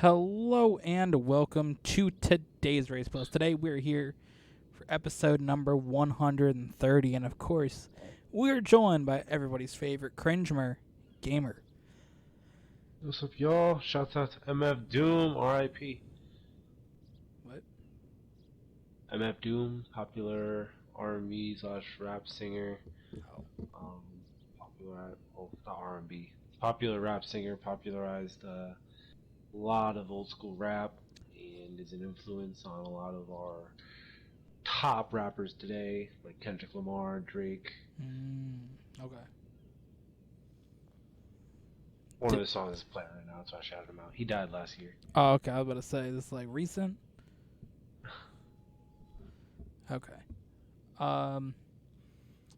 Hello and welcome to today's Race Plus. Today we're here for episode number 130, and of course, we're joined by everybody's favorite Cringemer Gamer. What's up, y'all? Shouts out to MF Doom, RIP. What? MF Doom, popular R&B slash rap singer. Not R&B. Popular rap singer, popularized a lot of old school rap, and is an influence on a lot of our top rappers today, like Kendrick Lamar, Drake. Okay. One of the songs is playing right now, so I shouted him out. He died last year. Oh, okay. I was about to say, this is like recent? Okay.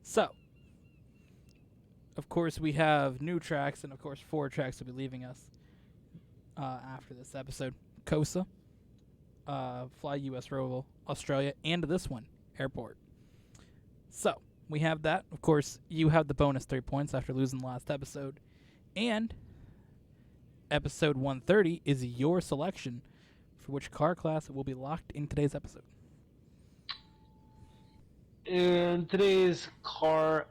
So, of course, we have new tracks, and of course, 4 tracks will be leaving us after this episode. Kosa, Fly US Roval, Australia, and this one, Airport. So, we have that. Of course, you have the bonus 3 points after losing the last episode. And episode 130 is your selection for which car class will be locked in today's episode. And today's car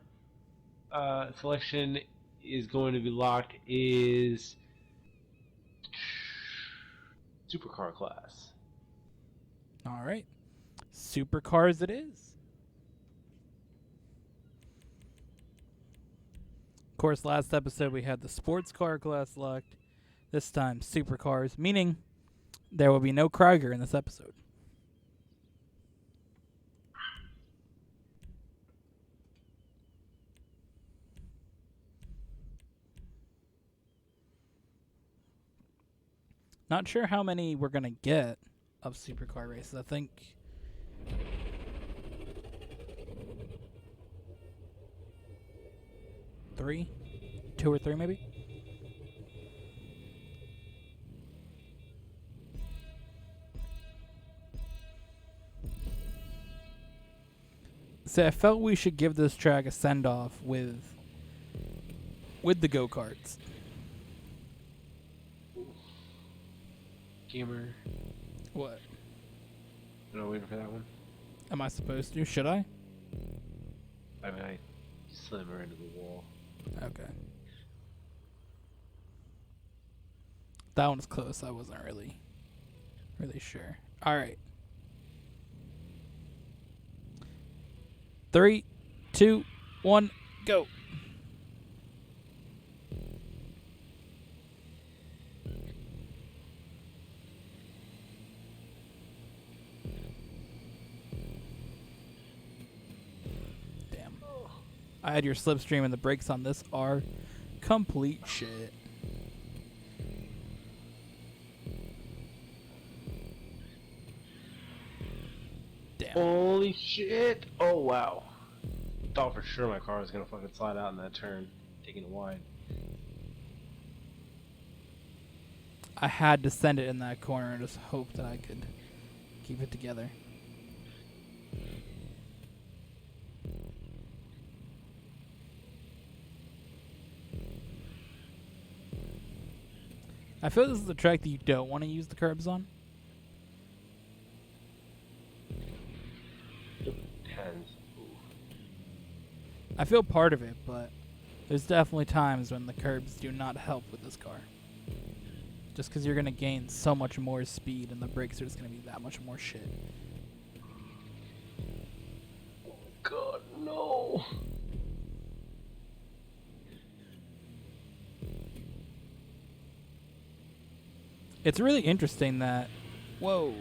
selection is going to be locked is supercar class. All right. Supercars it is. Of course, last episode we had the sports car class locked. This time, supercars, meaning there will be no Krieger in this episode. Not sure how many we're going to get of supercar races. I think 3, 2 or 3 maybe. So I felt we should give this track a send-off with the go-karts. Gamer. What? No, waiting for that one. Am I supposed to? Should I? I mean, I slammed her into the wall. Okay. That one's close. I wasn't really sure. All right. 3, 2, 1, go. Damn. I had your slipstream, and the brakes on this are complete shit. Damn. Holy shit! Oh wow. Thought for sure my car was gonna fucking slide out in that turn, taking it wide. I had to send it in that corner and just hope that I could keep it together. I feel this is the track that you don't want to use the curbs on. Depends. I feel part of it, but there's definitely times when the curbs do not help with this car. Just because you're going to gain so much more speed and the brakes are just going to be that much more shit. God, no. It's really interesting that... Whoa.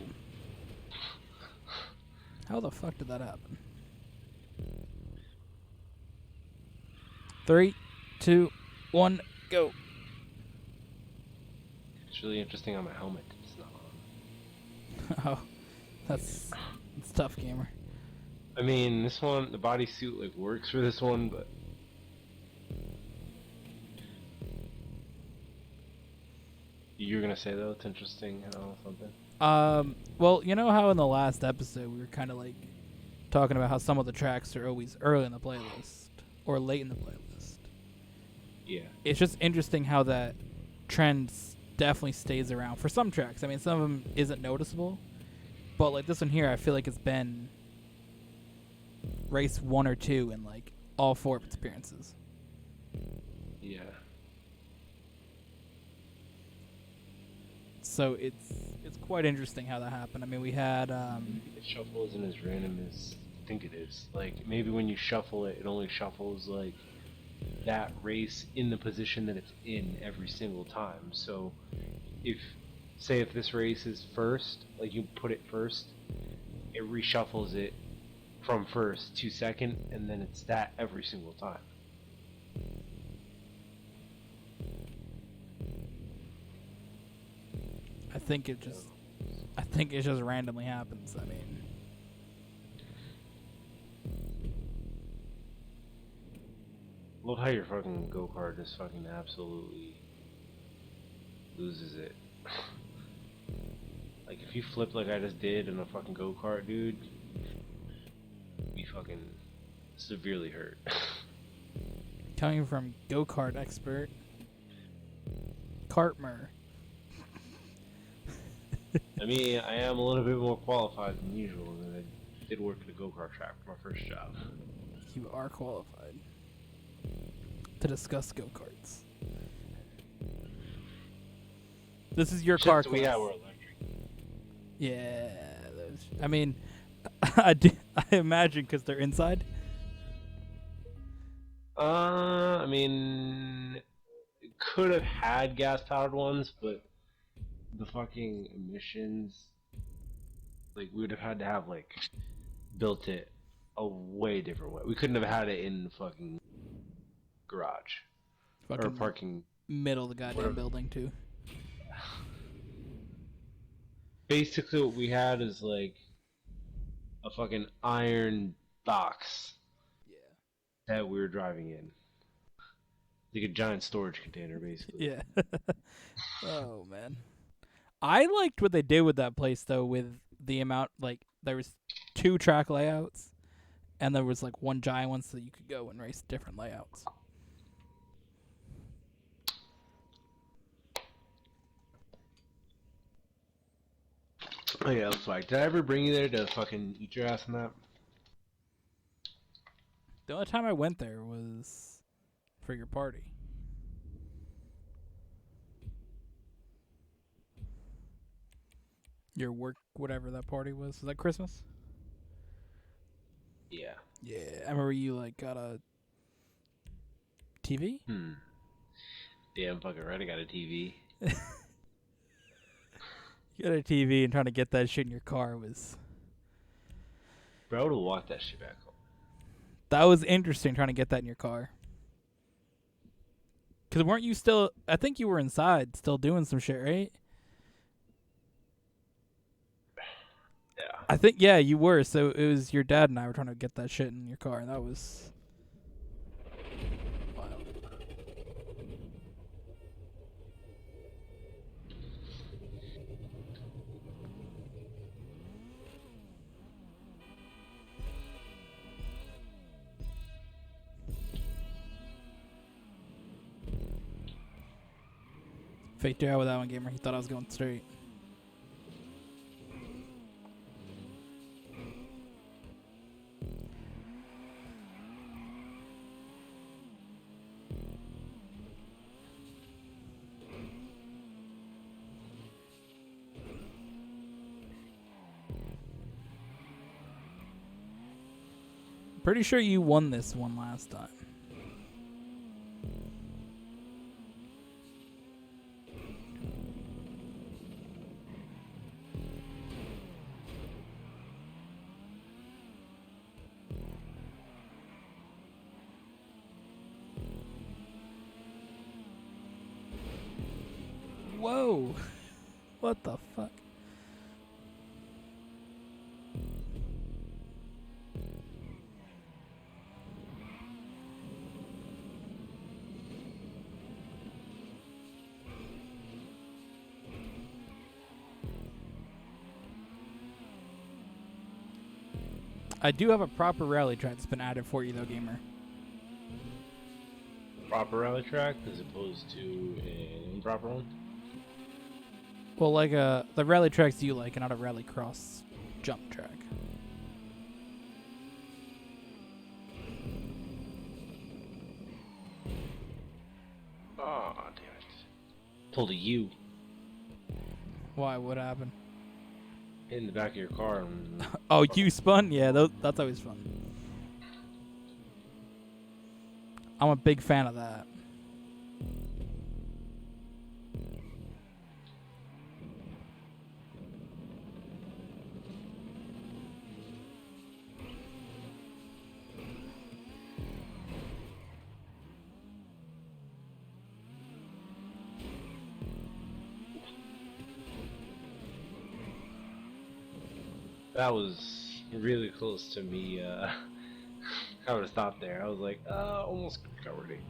How the fuck did that happen? 3, 2, 1, go. It's really interesting on my helmet. It's not on. Oh, that's tough, gamer. I mean, this one, the bodysuit like works for this one, but you're gonna say though it's interesting, something. Well, you know how in the last episode we were kind of like talking about how some of the tracks are always early in the playlist or late in the playlist. Yeah. It's just interesting how that trend definitely stays around for some tracks. I mean, some of them isn't noticeable, but like this one here, I feel like it's been race 1 or 2 in like all 4 of its appearances. Yeah. So it's quite interesting how that happened. I mean, we had The shuffle isn't as random as I think it is. Like maybe when you shuffle it, it only shuffles like that race in the position that it's in every single time. So if say if this race is first, like you put it first, it reshuffles it from first to second, and then it's that every single time. I think it just randomly happens. I mean, Love how your fucking go-kart just fucking absolutely loses it. Like if you flip like I just did in a fucking go-kart, dude, you'd be fucking severely hurt. coming from go-kart expert, Cartmer. I mean, I am a little bit more qualified than usual, and I did work at a go-kart track for my first job. You are qualified to discuss go-karts. This is your car Shit, we class. were electric. Yeah, I mean, I imagine because they're inside. I mean, it could have had gas-powered ones, but the fucking emissions, like we would have had to have like built it a way different way. We couldn't have had it in the fucking garage or Fucking parking. middle of the goddamn Whatever. building too. Basically, what we had is like a fucking iron box Yeah. that we were driving in, like a giant storage container, basically. Yeah. Oh man, I liked what they did with that place though. With the amount, like there was 2 track layouts, and there was like 1 giant one, so you could go and race different layouts. Oh yeah, that's like. Did I ever bring you there to fucking eat your ass on that? The only time I went there was for your party. Your work, whatever that party was. Was that Christmas? Yeah. Yeah, I remember you like got a TV. Damn fucking right, I got a TV. You got a TV and trying to get that shit in your car was Bro, I would've walked that shit back home. that was interesting trying to get that in your car. Cause weren't you still? I think you were inside still doing some shit, right? Yeah. I think you were. So it was your dad and I were trying to get that shit in your car, and that was wild. Faked you out with that one, gamer. He thought I was going straight. Pretty sure you won this one last time. Whoa. What the fuck? I do have a proper rally track that's been added for you though, gamer. Proper rally track as opposed to an improper one? Well, like the rally tracks you like, and not a rally cross jump track. Oh, damn it. Pulled a U. Why? What happened? Hit in the back of your car. And Oh, you spun? Yeah, that's always fun. I'm a big fan of that. that was really close to me. I would have stopped there. I was like, almost covered it.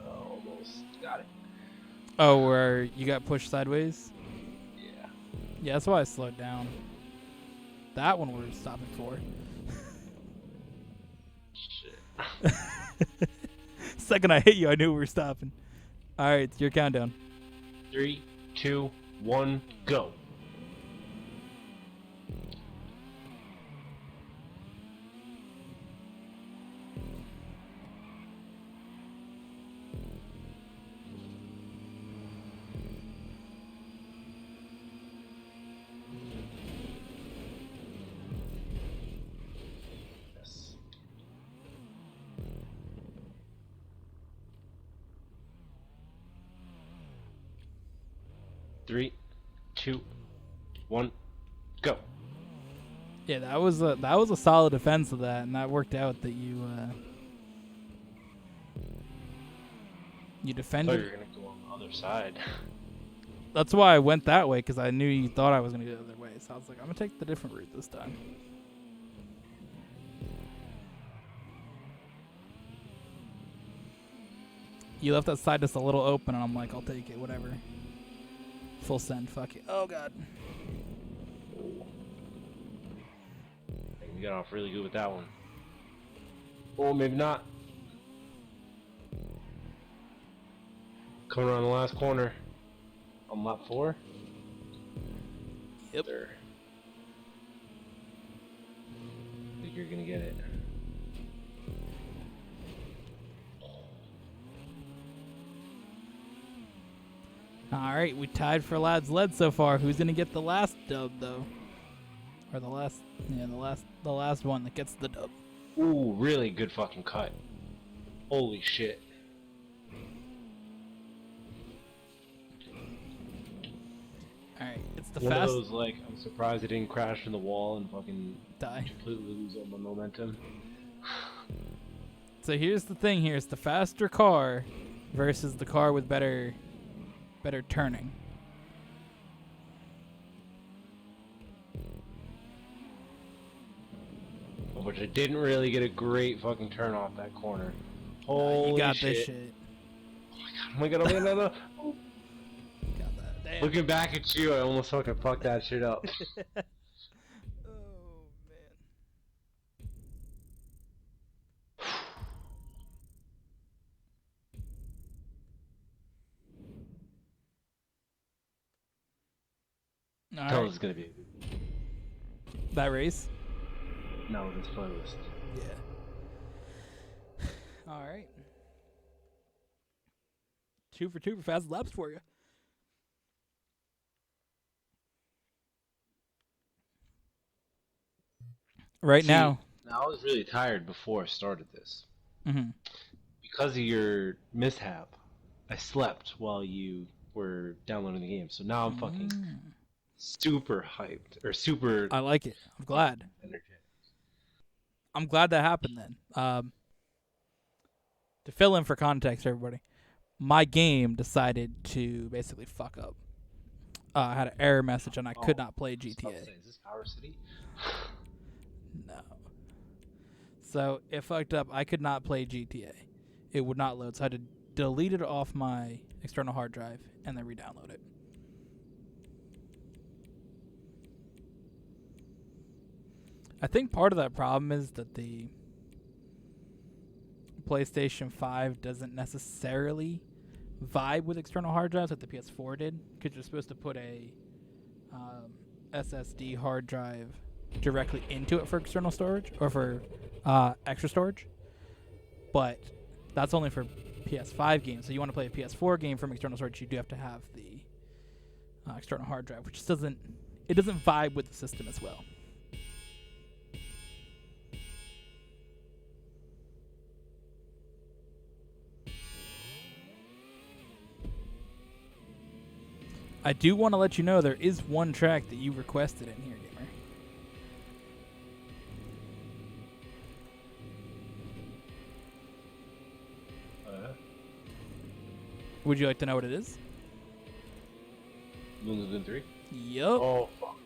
Almost got it. Oh, where you got pushed sideways? Yeah. Yeah, that's why I slowed down. That one we're stopping for. Shit. Second I hit you, I knew we were stopping. All right, your countdown. 3, 2, 1, go. Yes. Three, 2, 1, go. Yeah, that was a solid defense of that, and that worked out that you I thought defended. you were gonna go on the other side. That's why I went that way, because I knew you thought I was gonna go the other way. So I was like, I'm gonna take the different route this time. You left that side just a little open, and I'm like, I'll take it, whatever. Full send, fuck it. Oh god. We got off really good with that one. Oh, maybe not. Coming around the last corner. On lap 4. Yep. There. I think you're gonna get it. All right, we tied for lads led so far. Who's gonna get the last dub though? Or the last one that gets the dub. Ooh, really good fucking cut. Holy shit. All right, it's the One fast of those, like, I'm surprised it didn't crash in the wall and fucking die. completely lose all my momentum. So here's the thing: here it's the faster car versus the car with better turning. Which I didn't really get a great fucking turn off that corner. Holy You got shit. this shit. Oh my god, oh my god, oh my god, oh. Got that. Damn. Looking back at you, I almost fucking fucked that shit up. Oh man. All Tell right. us it's gonna be. That race. No, this playlist. Yeah. All right. 2 for 2 for fast laps for you. Right See, now. Now, I was really tired before I started this. Mm-hmm. Because of your mishap, I slept while you were downloading the game. So now I'm fucking super hyped. Or super I like it. I'm glad. energetic. I'm glad that happened then. To fill in for context, everybody, my game decided to basically fuck up. I had an error message and I could not play I was about to GTA. say, is this Power City? No. So it fucked up. I could not play GTA. It would not load. So I had to delete it off my external hard drive and then re-download it. I think part of that problem is that the PlayStation 5 doesn't necessarily vibe with external hard drives like the PS4 did, because you're supposed to put a SSD hard drive directly into it for external storage or for extra storage. But that's only for PS5 games. So you want to play a PS4 game from external storage, you do have to have the external hard drive, which doesn't vibe with the system as well. I do want to let you know there is one track that you requested in here, gamer. Would you like to know what it is? Moon Lagoon 3? Yup. Oh, fuck.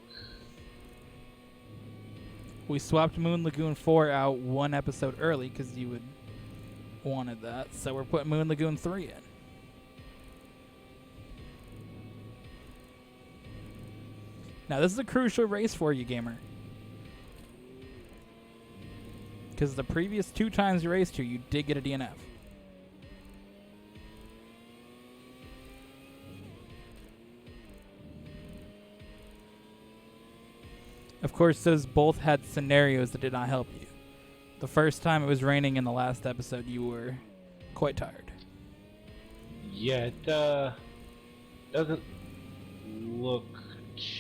We swapped Moon Lagoon 4 out one episode early because you would wanted that. So we're putting Moon Lagoon 3 in. Now, this is a crucial race for you, gamer. Because the previous 2 times you raced here, you did get a DNF. Of course, those both had scenarios that did not help you. The first time it was raining in the last episode, you were quite tired. Yeah, it doesn't look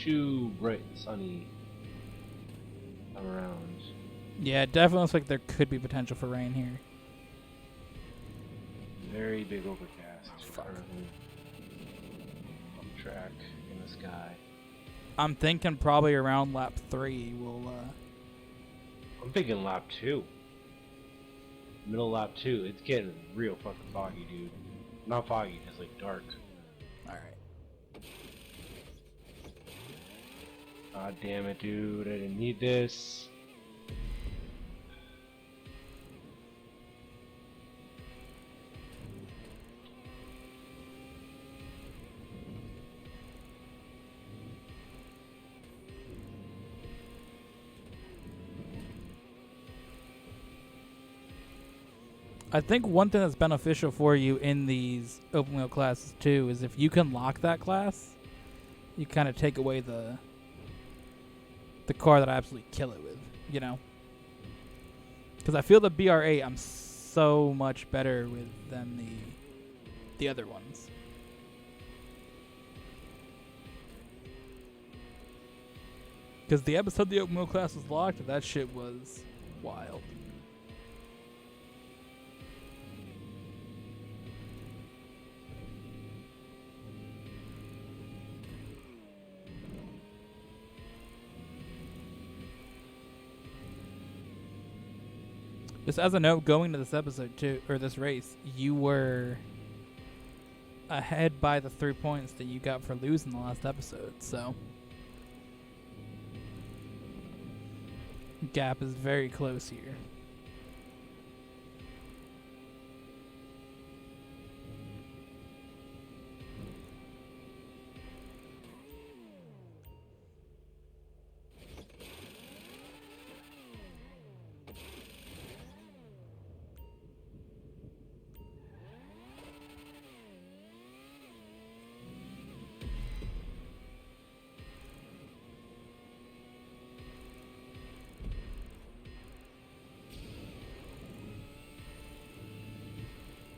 too bright and sunny around. Yeah, it definitely looks like there could be potential for rain here. Very big overcast. Fuck. Currently on the track in the sky. I'm thinking probably around lap 3 we'll I'm thinking lap 2. Middle lap 2. It's getting real fucking foggy, dude. Not foggy, just like dark. Alright. God damn it, dude. I didn't need this. I think one thing that's beneficial for you in these open wheel classes too is if you can lock that class, you kind of take away the car that I absolutely kill it with, you know? Because I feel the BR8 I'm so much better with than the other ones. Because the episode the open wheel class was locked, that shit was wild. Just as a note, going to this episode too, or this race, you were ahead by the 3 points that you got for losing the last episode, so gap is very close here.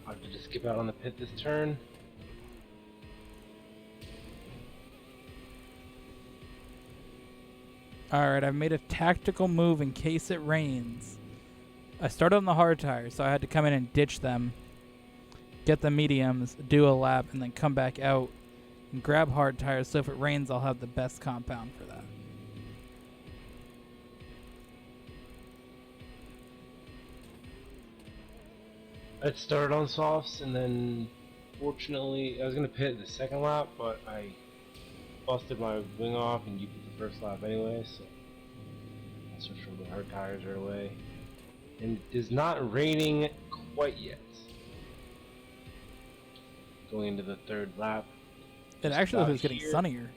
I have to just skip out on the pit this turn. Alright, I've made a tactical move in case it rains. I started on the hard tires, so I had to come in and ditch them, get the mediums, do a lap, and then come back out and grab hard tires, so if it rains I'll have the best compound for that. I started on softs, and then fortunately I was gonna pit the second lap, but I busted my wing off and you did the first lap anyway, so I switched from the hard tires right away. And it is not raining quite yet. Going into the third lap. It actually looks like it's getting sunnier.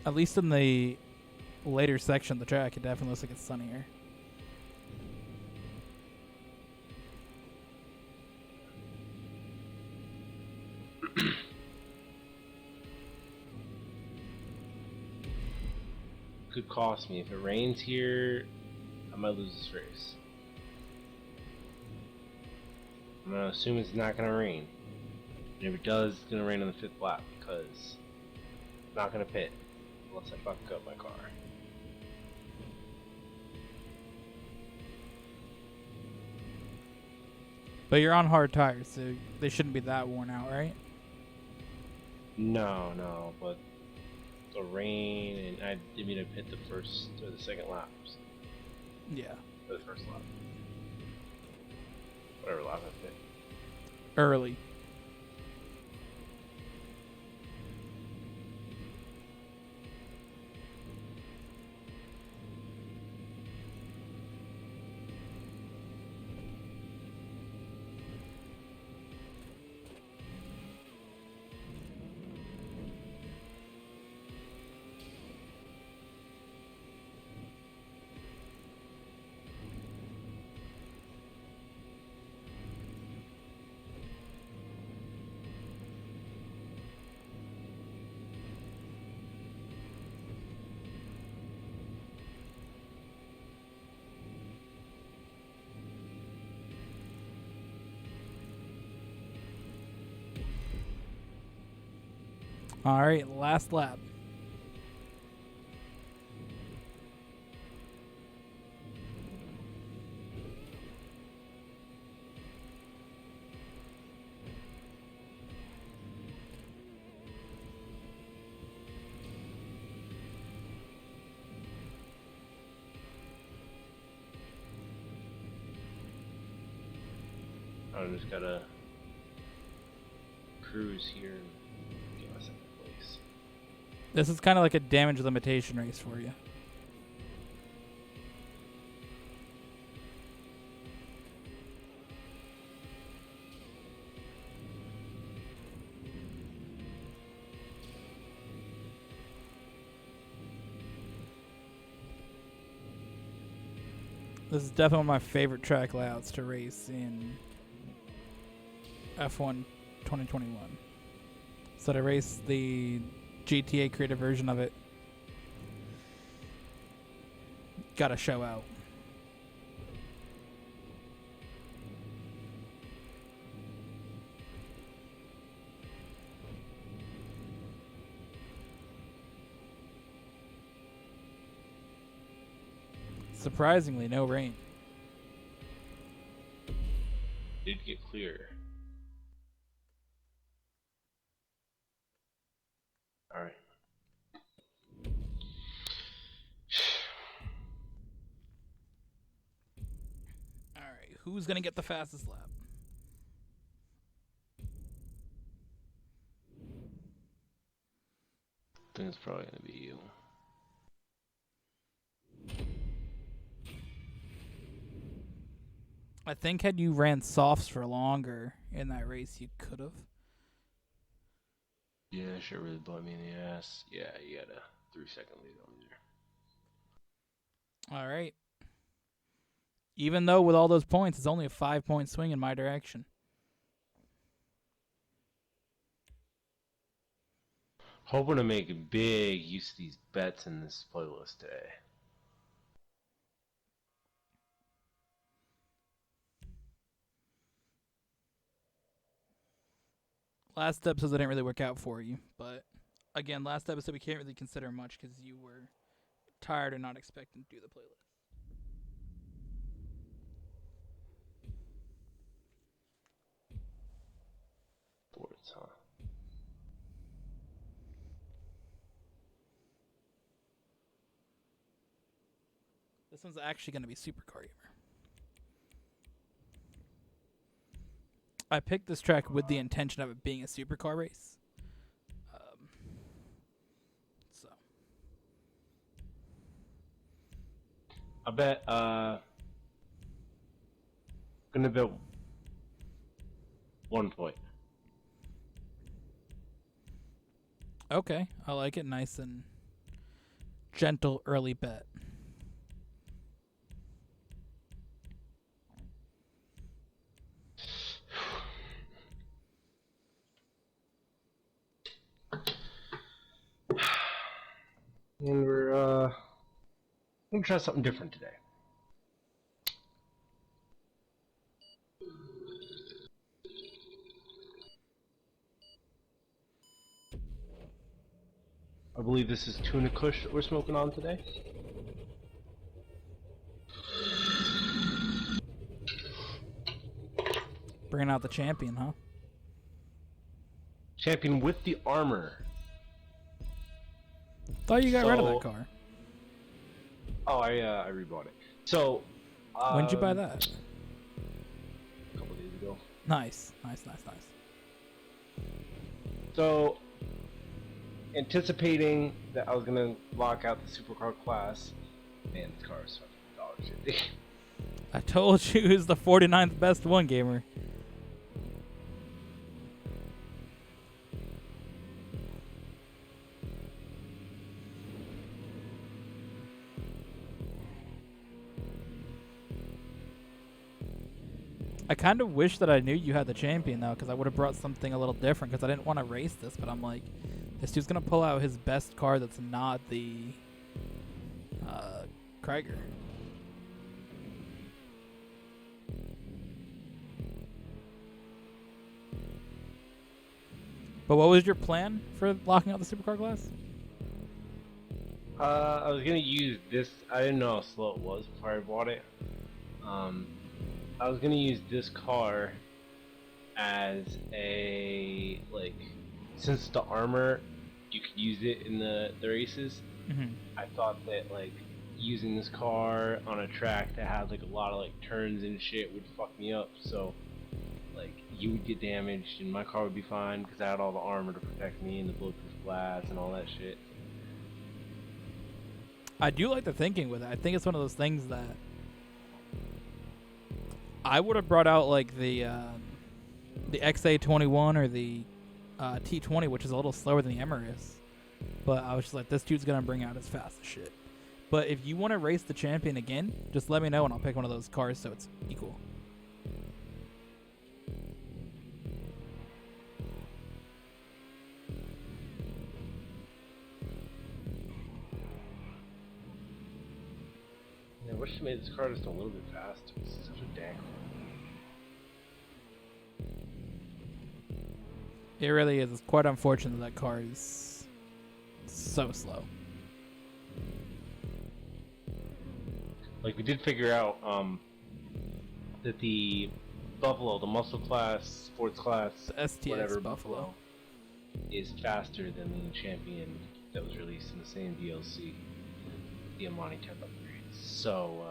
At least in the later section of the track, it definitely looks like it's sunnier. could cost me. If it rains here, I might lose this race. I'm gonna assume it's not gonna rain. And if it does, it's gonna rain on the 5th lap because I'm not gonna pit unless I fuck up my car. But you're on hard tires, so they shouldn't be that worn out, right? No, but the rain and I didn't mean to pit the first or the second laps. Yeah. Or the first lap. Whatever lap I pit. Early. All right, last lap. I just gotta cruise here and get my second place. This is kind of like a damage limitation race for you. This is definitely one of my favorite track layouts to race in F1 2021. So to race the GTA creative version of it, gotta show out. Surprisingly, no rain. Did get clear. Alright. Alright, who's gonna get the fastest lap? I think it's probably gonna be you. I think had you ran softs for longer in that race, you could have. Yeah, shit really blew me in the ass. Yeah, you had a 3-second lead on there. All right. Even though with all those points, it's only a 5-point swing in my direction. Hoping to make a big use of these bets in this playlist today. Last episode didn't really work out for you, but again, last episode we can't really consider much because you were tired and not expecting to do the playlist. Sports, huh? This one's actually going to be Supercar Gamer. I picked this track with the intention of it being a supercar race. So I bet, gonna bet 1 point. okay, I like it. Nice and gentle early bet. And we're gonna try something different today. I believe this is Tuna Kush that we're smoking on today. Bringing out the champion, huh? Champion with the armor. Thought you got rid of that car. Oh, I rebought it. So, When did you buy that? A couple days ago. Nice. So, anticipating that I was gonna lock out the supercar class, man, this car is fucking dog shit. I told you who's the 49th best one gamer. I kind of wish that I knew you had the champion though, because I would have brought something a little different. Because I didn't want to race this, but I'm like, this dude's gonna pull out his best car that's not the Krieger. But what was your plan for locking out the supercar class? I was gonna use this. I didn't know how slow it was before I bought it. I was gonna use this car as a since the armor, you could use it in the races. Mm-hmm. I thought that using this car on a track that had a lot of turns and shit would fuck me up. So you would get damaged and my car would be fine because I had all the armor to protect me and the bulletproof glass and all that shit. I do like the thinking with it. I think it's one of those things that I would have brought out the XA21 or the T20, which is a little slower than the Emmer is. But I was just like, this dude's gonna bring out as fast as shit. But if you want to race the champion again, just let me know and I'll pick one of those cars so it's equal. I wish they made this car just a little bit faster. It's such a dank. It really is. It's quite unfortunate that car is so slow. We did figure out that the Buffalo, the muscle class, sports class, The STX whatever Buffalo is faster than the champion that was released in the same DLC, the Amani Tech upgrades. So,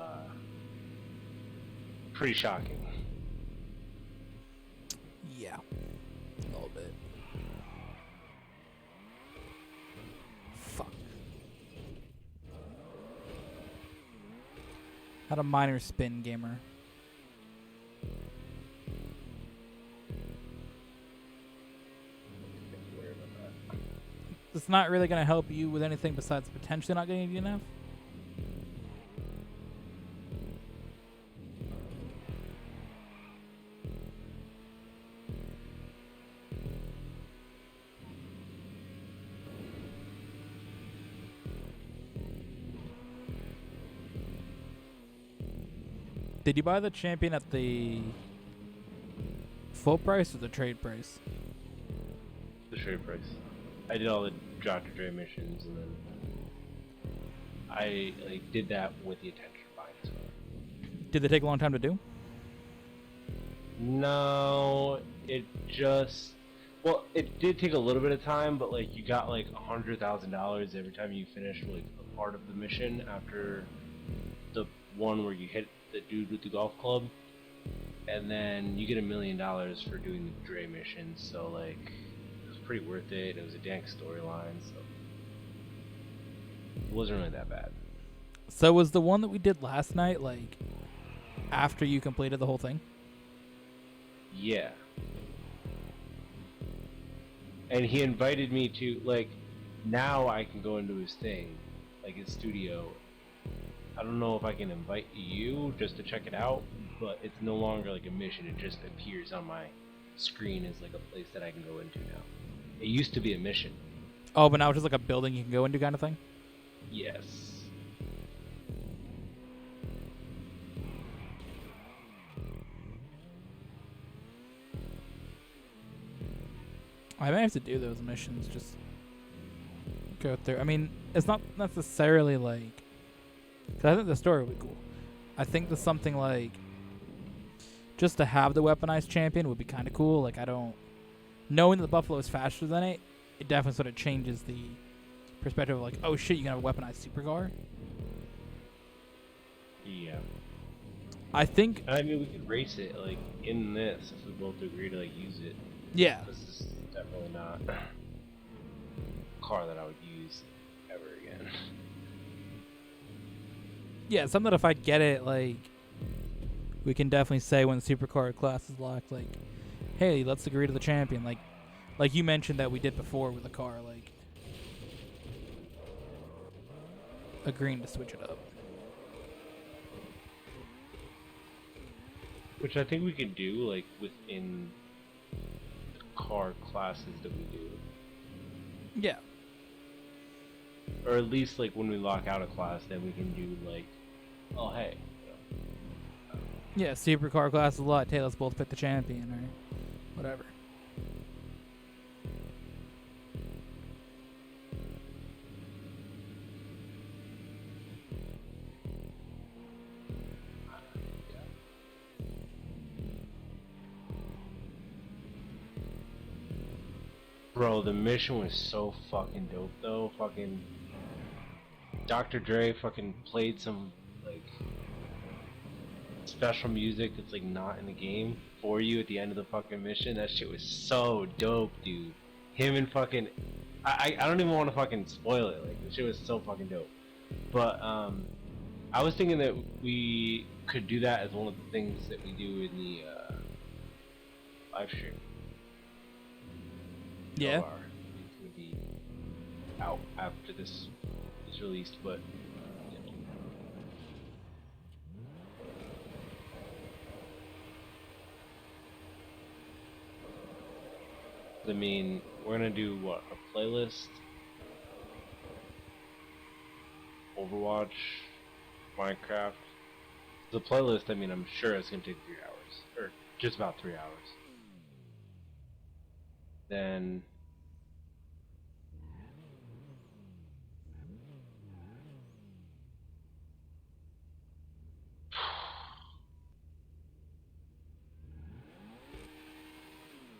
pretty shocking. Yeah, a little bit. Fuck. Had a minor spin, gamer. It's not really going to help you with anything besides potentially not getting a DNF. Did you buy the champion at the full price or the trade price? The trade price. I did all the Dr. Dre missions, and then I did that with the intention of buying this one. Did they take a long time to do? No, it did take a little bit of time, but you got $100,000 every time you finished a part of the mission after the one where you hit the dude with the golf club, and then you get $1 million for doing the Dre mission. So it was pretty worth it. It was a dank storyline, so it wasn't really that bad. So was the one that we did last night after you completed the whole thing? Yeah. And he invited me to now I can go into his thing, his studio. I don't know if I can invite you just to check it out, but it's no longer a mission. It just appears on my screen as a place that I can go into now. It used to be a mission. Oh, but now it's just a building you can go into kind of thing? Yes. I may have to do those missions. Just go through. I mean, it's not necessarily like. Cause I think the story would be cool. I think that something like just to have the weaponized champion would be kind of cool. Like I don't knowing that the buffalo is faster than it definitely sort of changes the perspective of like, oh shit, you can have a weaponized supercar. Yeah. I think. I mean, we could race it like in this if we both agree to like use it. Yeah. This is definitely not a car that I would use ever again. Yeah, something that if I get it, like, we can definitely say when the supercar class is locked, like, hey, let's agree to the champion. Like you mentioned that we did before with the car, like, agreeing to switch it up. Which I think we can do like within the car classes that we do. Yeah. Or at least like when we lock out a class, then we can do like, oh hey. Yeah, supercar class is locked. Hey, let's both pick the champion or whatever. Bro, the mission was so fucking dope though. Fucking Dr. Dre fucking played some like special music that's like not in the game for you at the end of the fucking mission. That shit was so dope, dude. Him and fucking I don't even want to fucking spoil it. Like the shit was so fucking dope. But I was thinking that we could do that as one of the things that we do in the live stream. Yeah. It's gonna be out after this is released, but you know. I mean, we're gonna do what, a playlist, Overwatch, Minecraft. The playlist, I mean, I'm sure it's gonna take 3 hours, or just about 3 hours. Then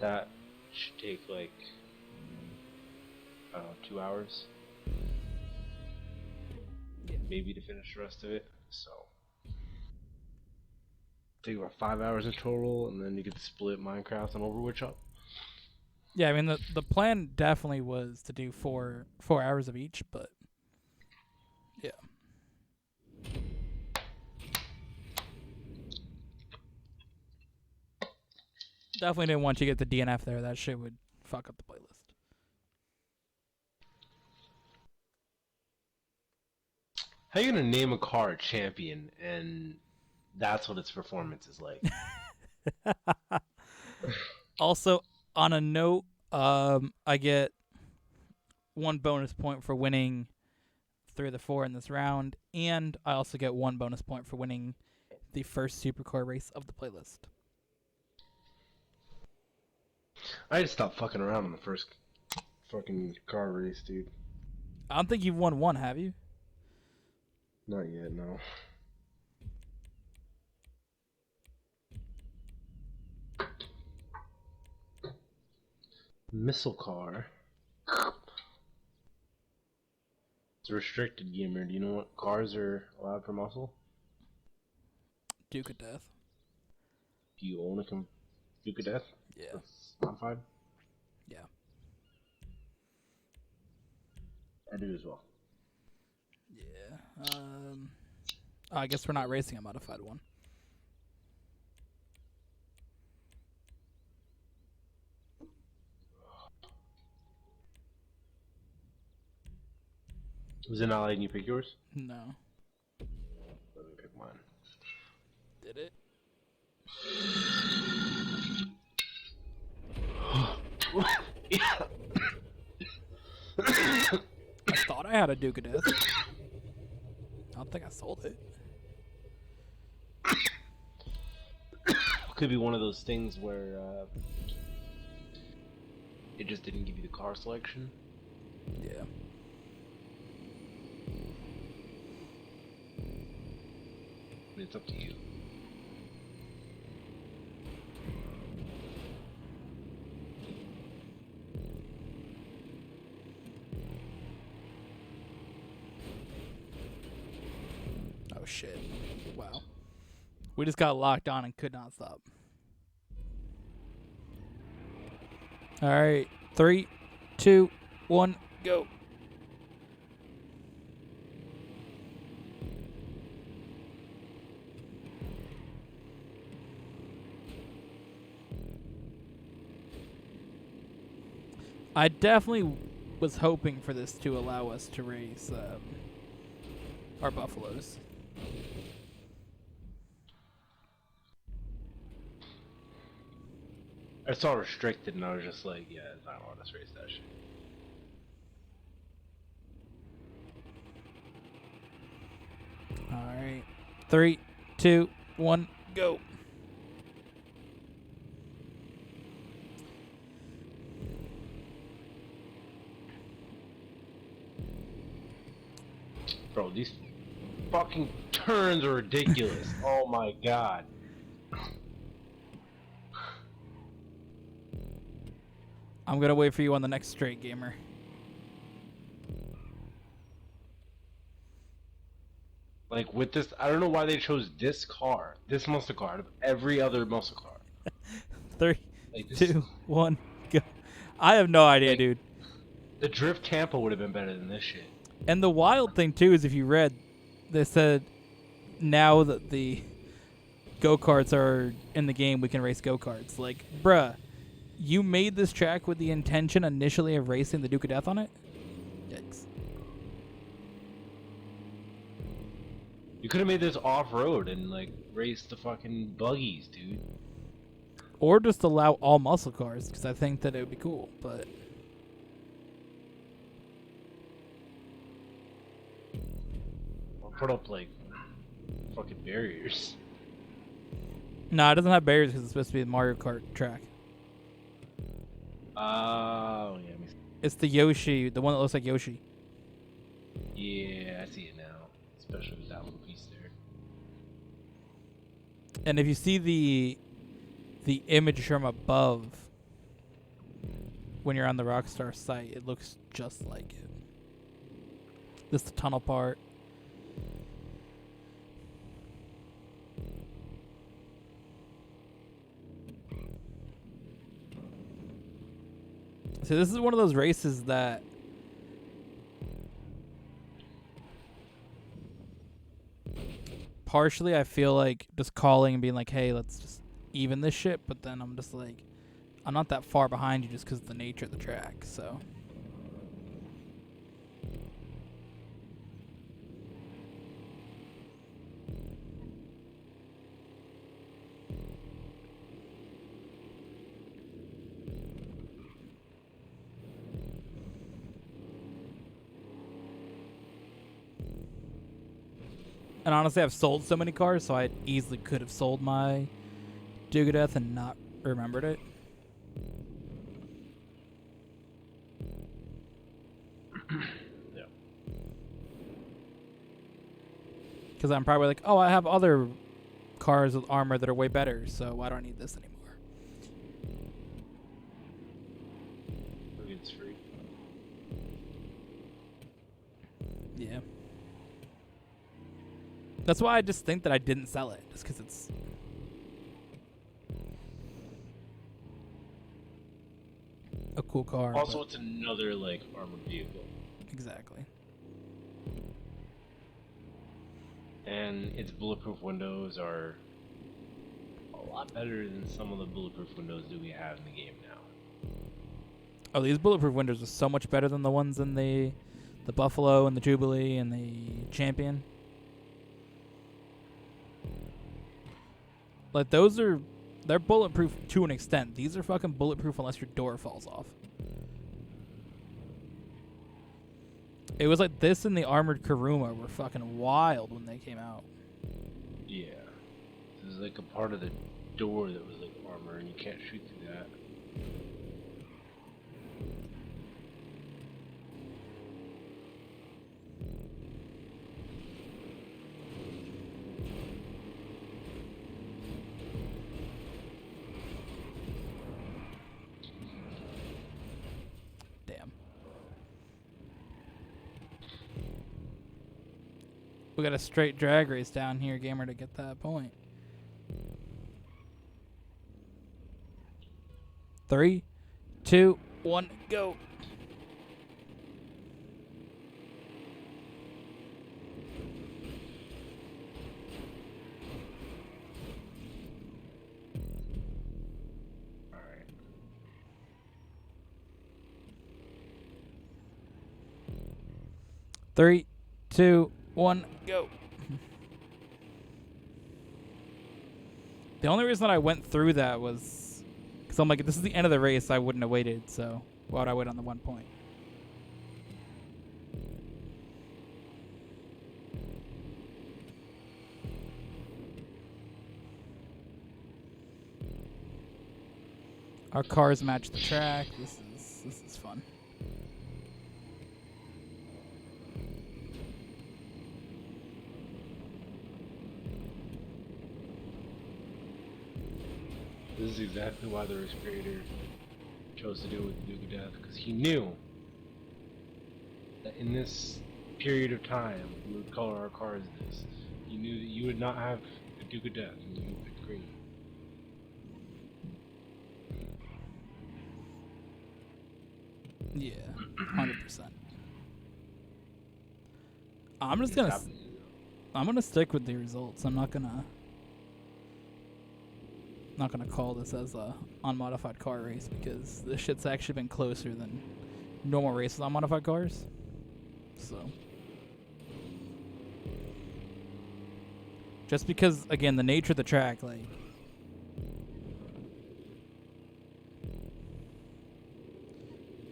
that should take like, I don't know, 2 hours. Maybe to finish the rest of it. So take about 5 hours in total, and then you could split Minecraft and Overwatch up. Yeah, I mean the plan definitely was to do 4 hours of each, but yeah. Definitely didn't want you to get the DNF there. That shit would fuck up the playlist. How you gonna name a car a champion, and that's what its performance is like? Also, on a note, I get 1 bonus point for winning 3 of the 4 in this round, and I also get 1 bonus point for winning the first supercar race of the playlist. I just stopped fucking around on the first fucking car race, dude. I don't think you've won one, have you? Not yet, no. Missile car. It's a restricted gamer. Do you know what cars are allowed for muscle? Duke of Death. Do you own a Duke of Death? Yeah. That's modified? Yeah. I do as well. Yeah. I guess we're not racing a modified one. Was it not letting you pick yours? No. Let me pick mine. Did it? Yeah. I thought I had a Duke of Death. I don't think I sold it. Could be one of those things where It just didn't give you the car selection. Yeah. I mean, it's up to you. Oh shit. Wow. We just got locked on and could not stop. All right. 3, 2, 1, go. I definitely was hoping for this to allow us to raise our buffaloes. I saw restricted and I was just like, yeah, I don't want to race that shit. All right. 3, 2, 1, go. Bro, these fucking turns are ridiculous. Oh my god. I'm going to wait for you on the next straight, gamer. Like with this, I don't know why they chose this car, this muscle car, out of every other muscle car. 3, Like this, 2, 1, go. I have no idea, like, dude. the Drift Tampa would have been better than this shit. And the wild thing, too, is if you read, they said now that the go-karts are in the game, we can race go-karts. Like, bruh, you made this track with the intention initially of racing the Duke of Death on it? Yikes. You could have made this off-road and like raced the fucking buggies, dude. Or just allow all muscle cars, because I think that it would be cool, but... Or put up like fucking barriers. No, it doesn't have barriers because it's supposed to be a Mario Kart track. Oh, yeah. It's the Yoshi, the one that looks like Yoshi. Yeah, I see it now. Especially with that little piece there. And if you see the image from above when you're on the Rockstar site, it looks just like it. This is the tunnel part. So this is one of those races that partially I feel like just calling and being like, hey, let's just even this shit, but then I'm just like, I'm not that far behind you just because of the nature of the track, so. And honestly, I've sold so many cars, so I easily could have sold my Duke of Death and not remembered it. Yeah. Because I'm probably like, oh, I have other cars with armor that are way better, so why do I need this anymore? It's free. Yeah. That's why I just think that I didn't sell it, just because it's... a cool car. Also, but- it's another like armored vehicle, Exactly. and its bulletproof windows are a lot better than some of the bulletproof windows that we have in the game now. Oh, these bulletproof windows are so much better than the ones in the Buffalo and the Jubilee and the Champion. Like, those are... they're bulletproof to an extent. These are fucking bulletproof unless your door falls off. It was like this and the armored Kuruma were fucking wild when they came out. Yeah, there's like a part of the door that was like armor, and you can't shoot through that. We got a straight drag race down here, gamer, to get that point. 3, 2, 1, go. All right. Three, 2, 1, go. The only reason that I went through that was because I'm like, if this is the end of the race, I wouldn't have waited. So why would I wait on the 1 point? Our cars match the track. This is fun. This is exactly why the race creator chose to do it with Duke of Death, because he knew that in this period of time, we would color our cars this. He knew that you would not have a Duke of Death, and you would pick green. Yeah, 100%. I'm gonna stick with the results. I'm not gonna call this as a unmodified car race because this shit's actually been closer than normal races on modified cars. So just because, again, the nature of the track, like,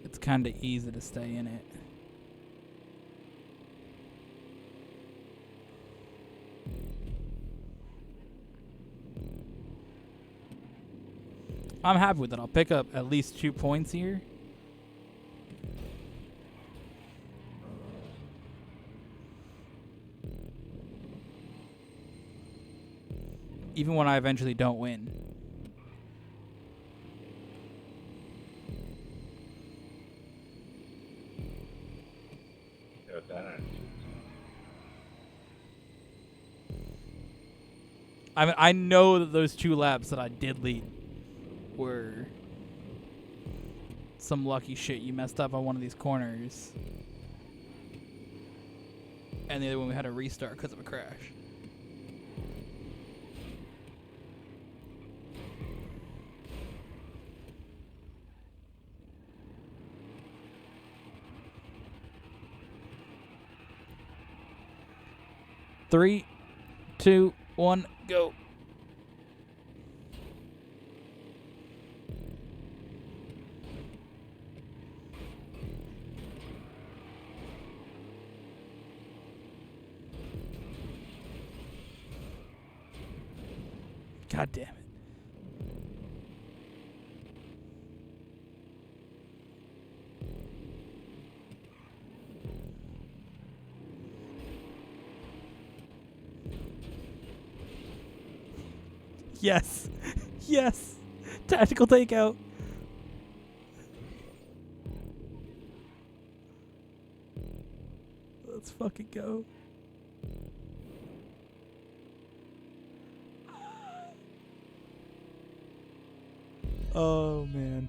it's kind of easy to stay in it. I'm happy with it. I'll pick up at least 2 points here. Even when I eventually don't win. Yeah, with that attitude. I mean, I know that those 2 laps that I did lead were some lucky shit. You messed up on one of these corners, and the other one we had to restart because of a crash. Three, 2, 1, go. God damn it. Yes. Yes. Tactical takeout. Let's fucking go. Oh, man.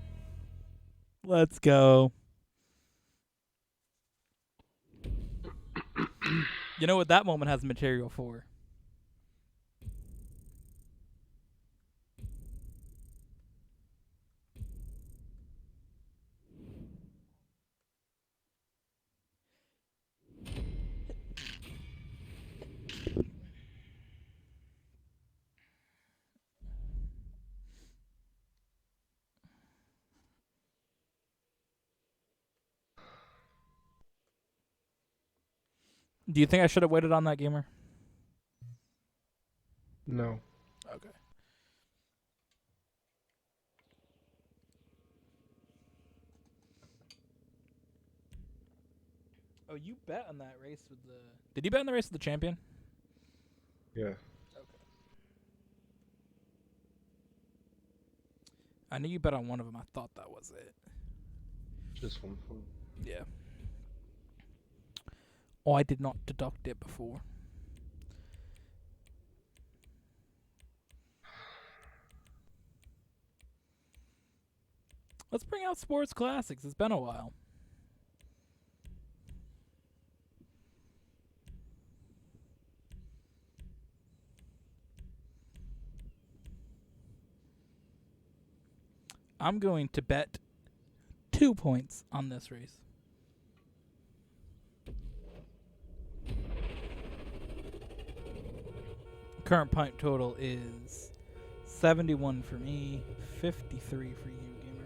Let's go. You know what that moment has material for? Do you think I should have waited on that, gamer? No. Okay. Oh, you bet on that race with the... Did you bet on the race with the champion? Yeah. Okay. I knew you bet on one of them. I thought that was it. Just one point. Yeah. Oh, I did not deduct it before. Let's bring out sports classics. It's been a while. I'm going to bet 2 points on this race. Current point total is 71 for me, 53 for you, gamer.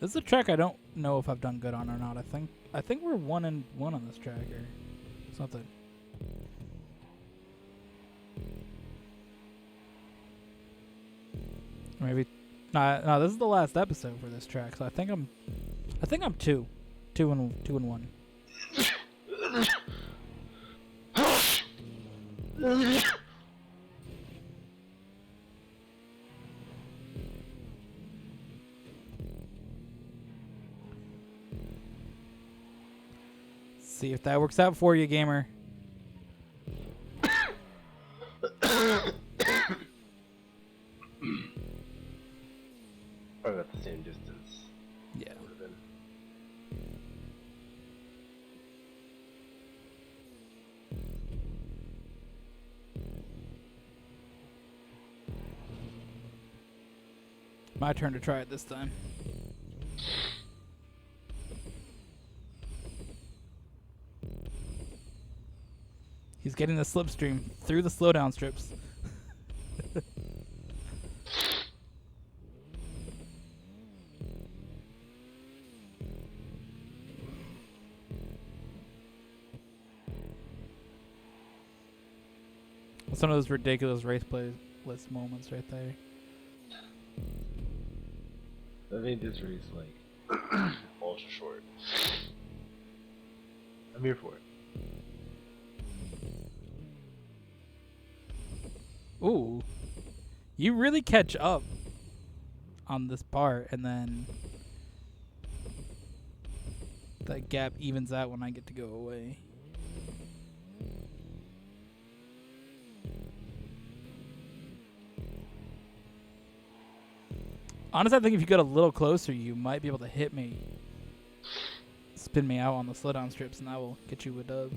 This is a track I don't know if I've done good on or not. I think we're 1-1 on this track or something. Maybe no, this is the last episode for this track, so I think I'm 2-1. See if that works out for you, gamer. Probably about the same distance. Yeah. Would've been. My turn to try it this time. He's getting the slipstream through the slowdown strips. Some of those ridiculous race playlist moments right there. I made this race like ultra short. I'm here for it. Ooh. You really catch up on this part, and then that gap evens out when I get to go away. Honestly, I think if you get a little closer, you might be able to hit me, spin me out on the slowdown strips, and that will get you a dub.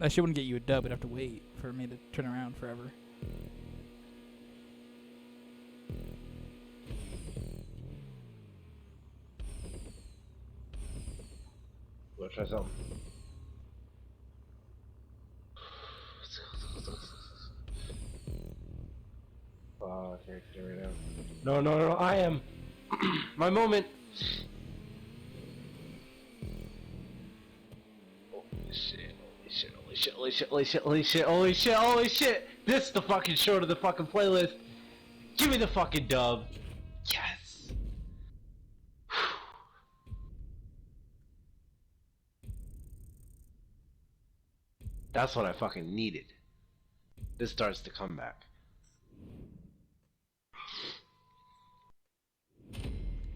Actually, wouldn't get you a dub. I'd have to wait for me to turn around forever. Let's try something. Oh, I can't get it right now. No, I am. My moment. Holy shit. This is the fucking show to the fucking playlist. Give me the fucking dub. Yes. That's what I fucking needed. This starts to come back.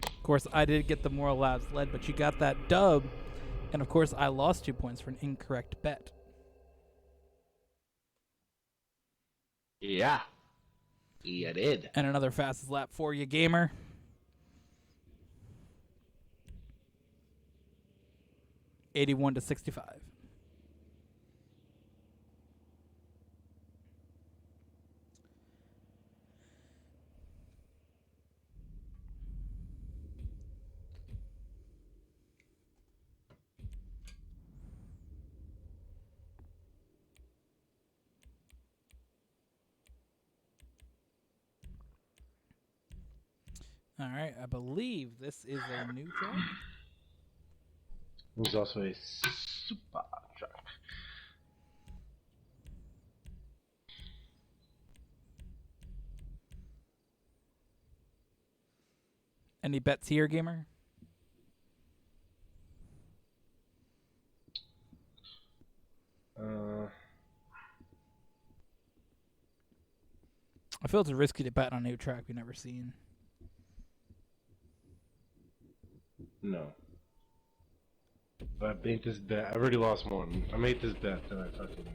Of course, I did get the moral labs led, but you got that dub. And of course, I lost 2 points for an incorrect bet. Yeah. Yeah, I did. And another fastest lap for you, gamer. $81 to $65. All right, I believe this is a new track. It was also a super track. Any bets here, gamer? I feel it's risky to bet on a new track we've never seen. No. But I made this bet. I already lost one. I made this bet that I fucking.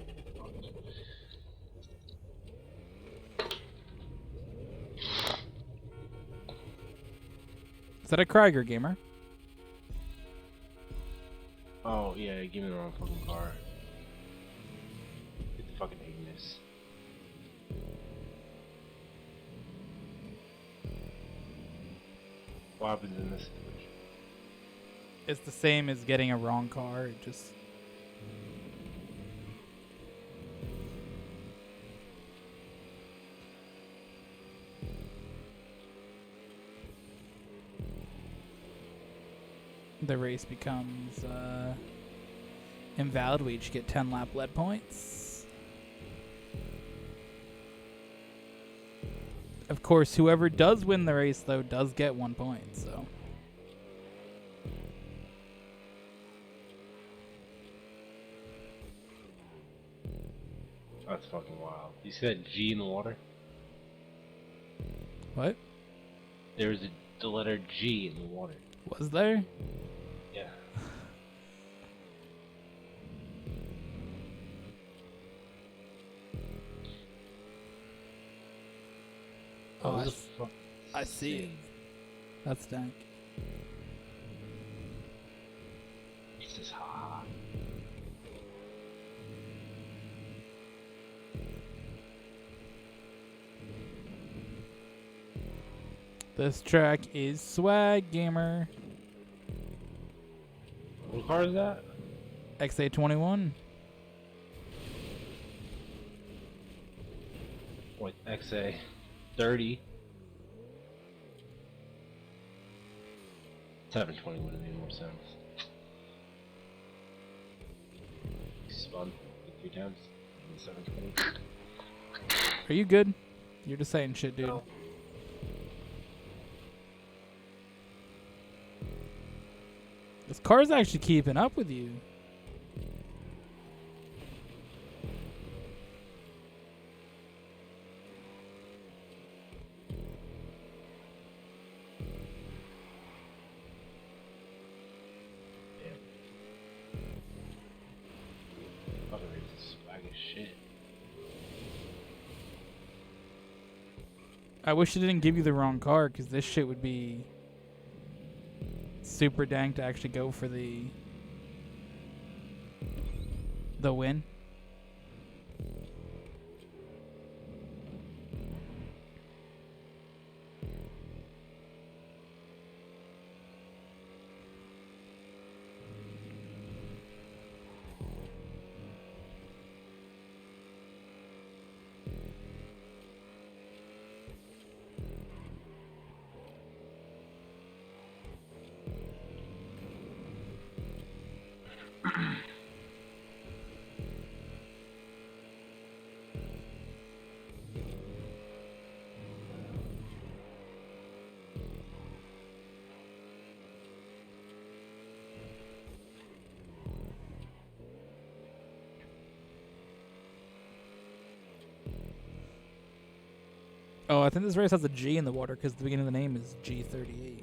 Is that a Krieger gamer? Oh, yeah, give me the wrong fucking car. Get the fucking Ignis. What happens in this situation? It's the same as getting a wrong car. It just. The race becomes invalid. We each get 10 lap lead points. Of course, whoever does win the race, though, does get 1 point, so. That's fucking wild. You see that G in the water? What? There was the letter G in the water. Was there? Yeah. Oh, this is I see it. That's dank. It's just hot. This track is Swag Gamer. What car is that? XA21. What, XA 30? 720 would have made more sense. Spun like 3 times. 720. Are you good? You're just saying shit, dude. No. This car's actually keeping up with you. Fucking race is swag as shit. I wish it didn't give you the wrong car, because this shit would be super dank to actually go for the win. Oh, I think this race has a G in the water because the beginning of the name is G38.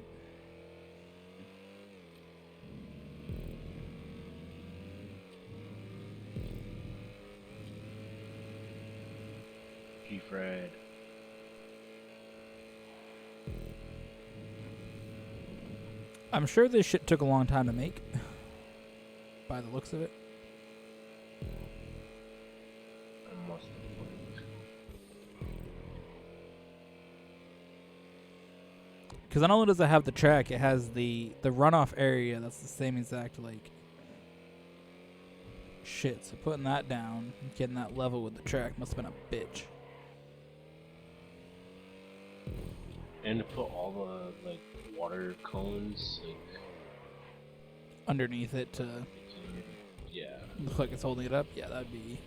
G Fred. I'm sure this shit took a long time to make, by the looks of it. I must have. Because not only does it have the track, it has the runoff area that's the same exact, like, shit. So putting that down, getting that level with the track must have been a bitch. And to put all the, like, water cones, like, Underneath it to yeah. look like it's holding it up. Yeah, that'd be...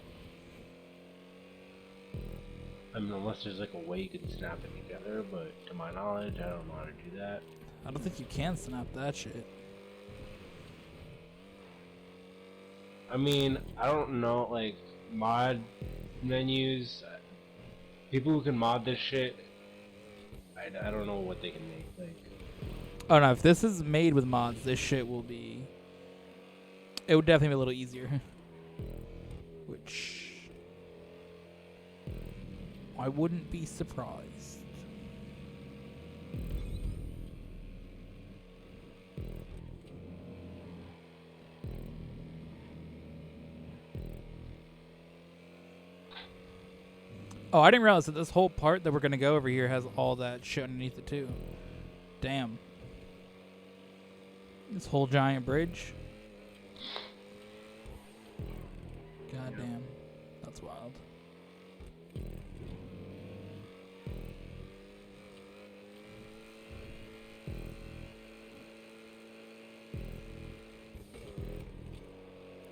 I mean, unless there's like a way you can snap it together, but to my knowledge, I don't know how to do that. I don't think you can snap that shit. I mean, I don't know, like, mod menus. People who can mod this shit, I don't know what they can make. Like, Oh no, if this is made with mods, this shit will be. It would definitely be a little easier. Which. I wouldn't be surprised. Oh, I didn't realize that this whole part that we're going to go over here has all that shit underneath it, too. Damn. This whole giant bridge. God damn. That's wild.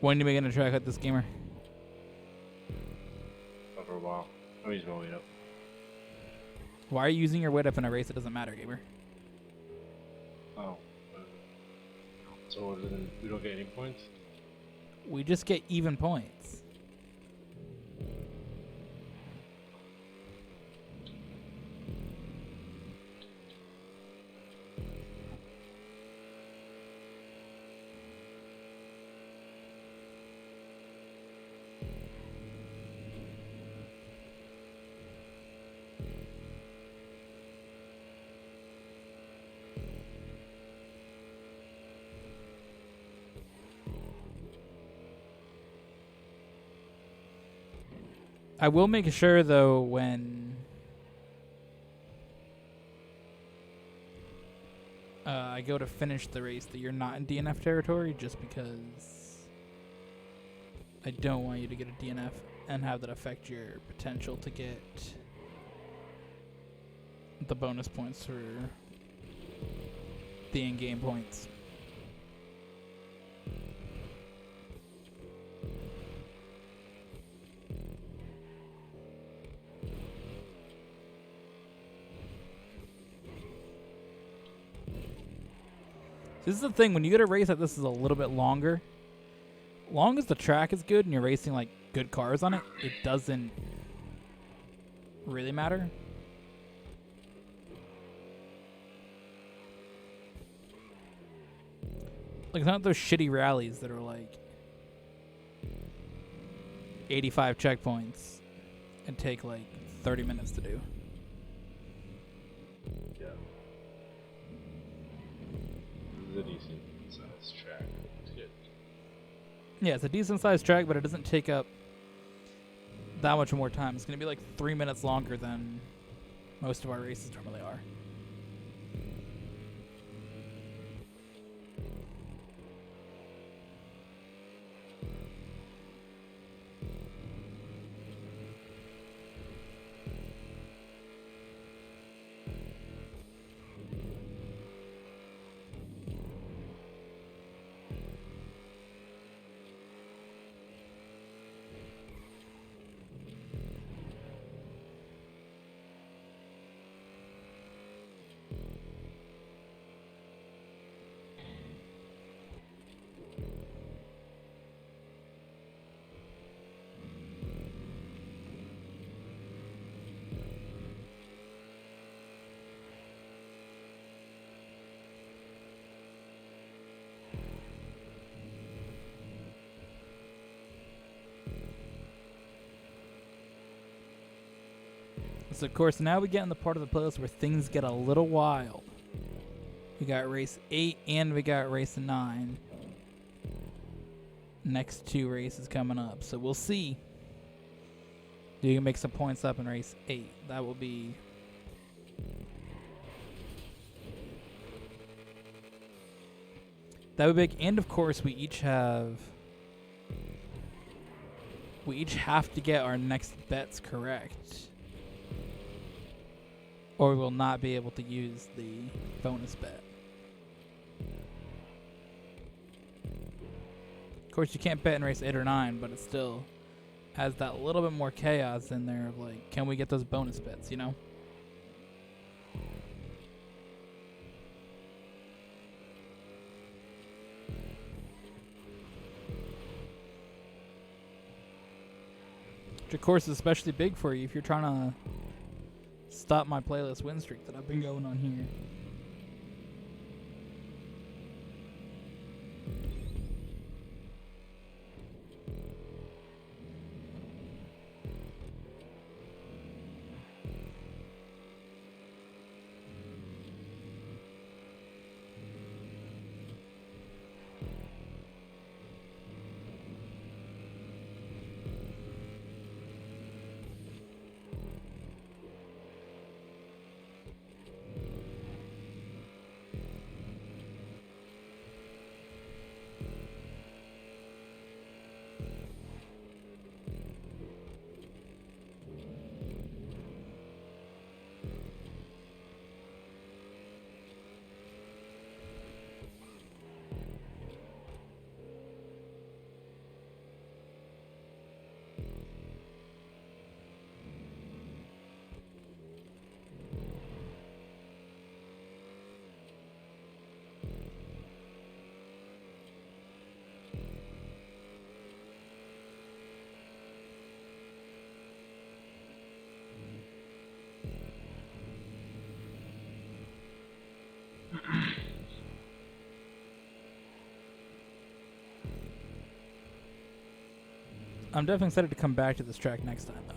When are we going to track out this gamer? for a while. I'm using my weight up. Why are you using your weight up in a race? It doesn't matter, gamer. Oh. So then we don't get any points? We just get even points. I will make sure, though, when I go to finish the race that you're not in DNF territory, just because I don't want you to get a DNF and have that affect your potential to get the bonus points for the in-game points. This is the thing, when you get a race like this is a little bit longer, long as the track is good and you're racing like good cars on it, it doesn't really matter. Like, it's not those shitty rallies that are like 85 checkpoints and take like 30 minutes to do. Yeah. This is a decent sized track. It's good. Yeah, it's a decent sized track, but it doesn't take up that much more time. It's going to be like 3 minutes longer than most of our races normally are. So, of course, now we get in the part of the playlist where things get a little wild. We got race 8 and we got race 9. Next 2 races coming up. So we'll see. You can make some points up in race 8. That will be... that would be big. And, of course, we each have to get our next bets correct, or we will not be able to use the bonus bet. Of course, you can't bet in race 8 or 9, but it still has that little bit more chaos in there of like, can we get those bonus bets, you know? Which, of course, is especially big for you if you're trying to stop my playlist win streak that I've been going on here. I'm definitely excited to come back to this track next time, though.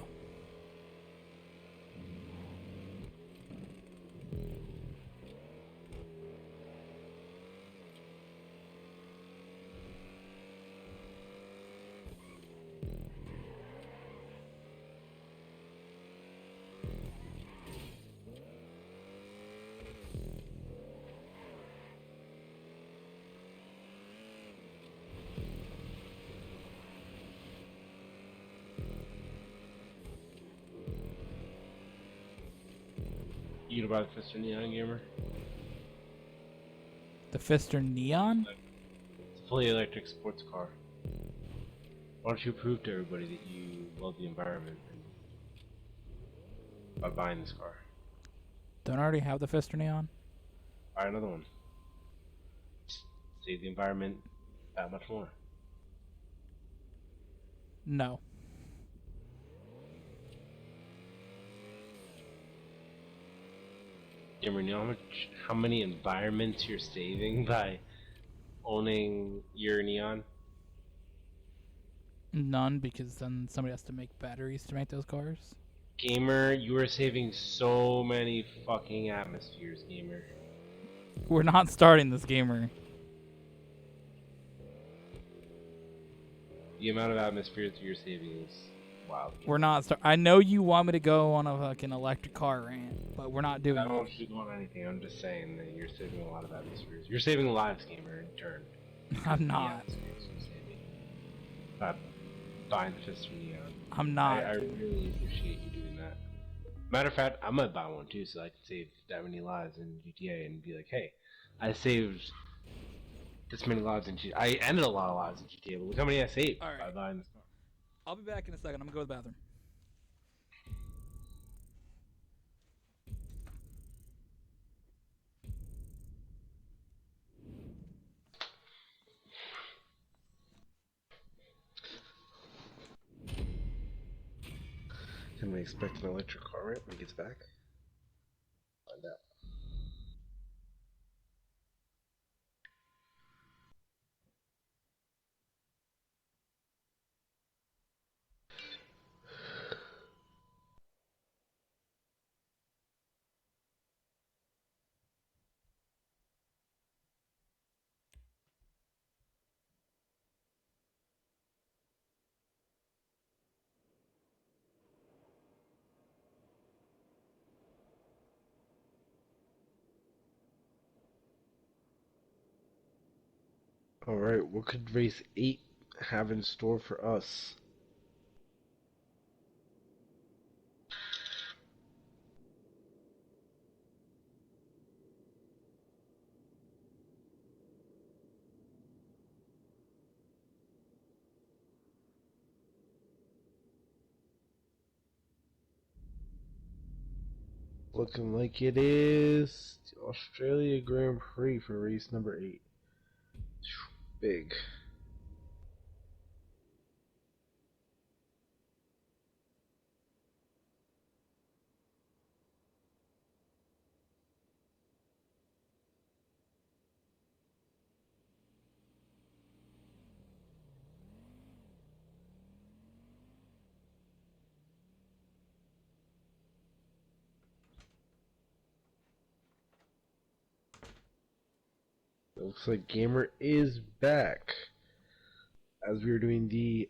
You gonna buy the Fister Neon Gamer? The Fister Neon? It's a fully electric sports car. Why don't you prove to everybody that you love the environment by buying this car? Don't I already have the Fister Neon? Buy another one. Save the environment that much more. No. Gamer, you know how many environments you're saving by owning your Neon? None, because then somebody has to make batteries to make those cars. Gamer, you are saving so many fucking atmospheres, gamer. We're not starting this, gamer. The amount of atmospheres that you're saving is wild. We're not I know you want me to go on a fucking electric car rant, but we're not doing I don't it. want you to go on anything. I'm just saying that you're saving a lot of atmospheres. You're saving lives, gamer, in turn. I'm not. Buying Fist from Neon. I'm not. I really appreciate you doing that. Matter of fact, I might buy one too, so I can save that many lives in GTA and be like, hey, I saved this many lives in GTA. I ended a lot of lives in GTA, but look how many I saved by buying this car. I'll be back in a second. I'm gonna go to the bathroom. Can we expect an electric car right when he gets back? Find out. Alright, what could race 8 have in store for us? Looking like it is the Australia Grand Prix for race number 8. Big. It looks like Gamer is back. As we are doing the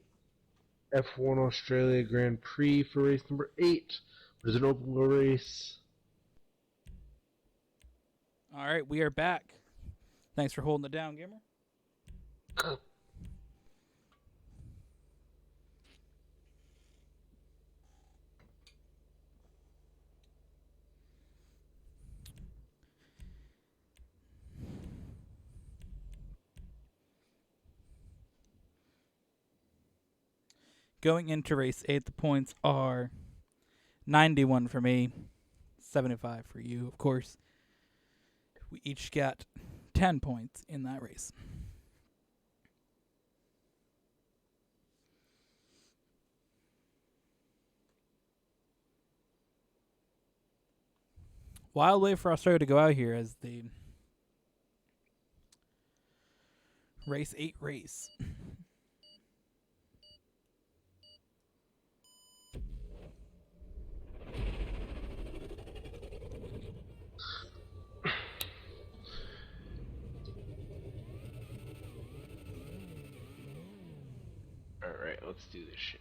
F1 Australia Grand Prix for race number 8, which is an open wheel race. All right, we are back. Thanks for holding it down, Gamer. Going into race 8, the points are 91 for me, 75 for you, of course. We each got 10 points in that race. Wild way for Australia to go out here as the race 8 race. Alright, let's do this shit.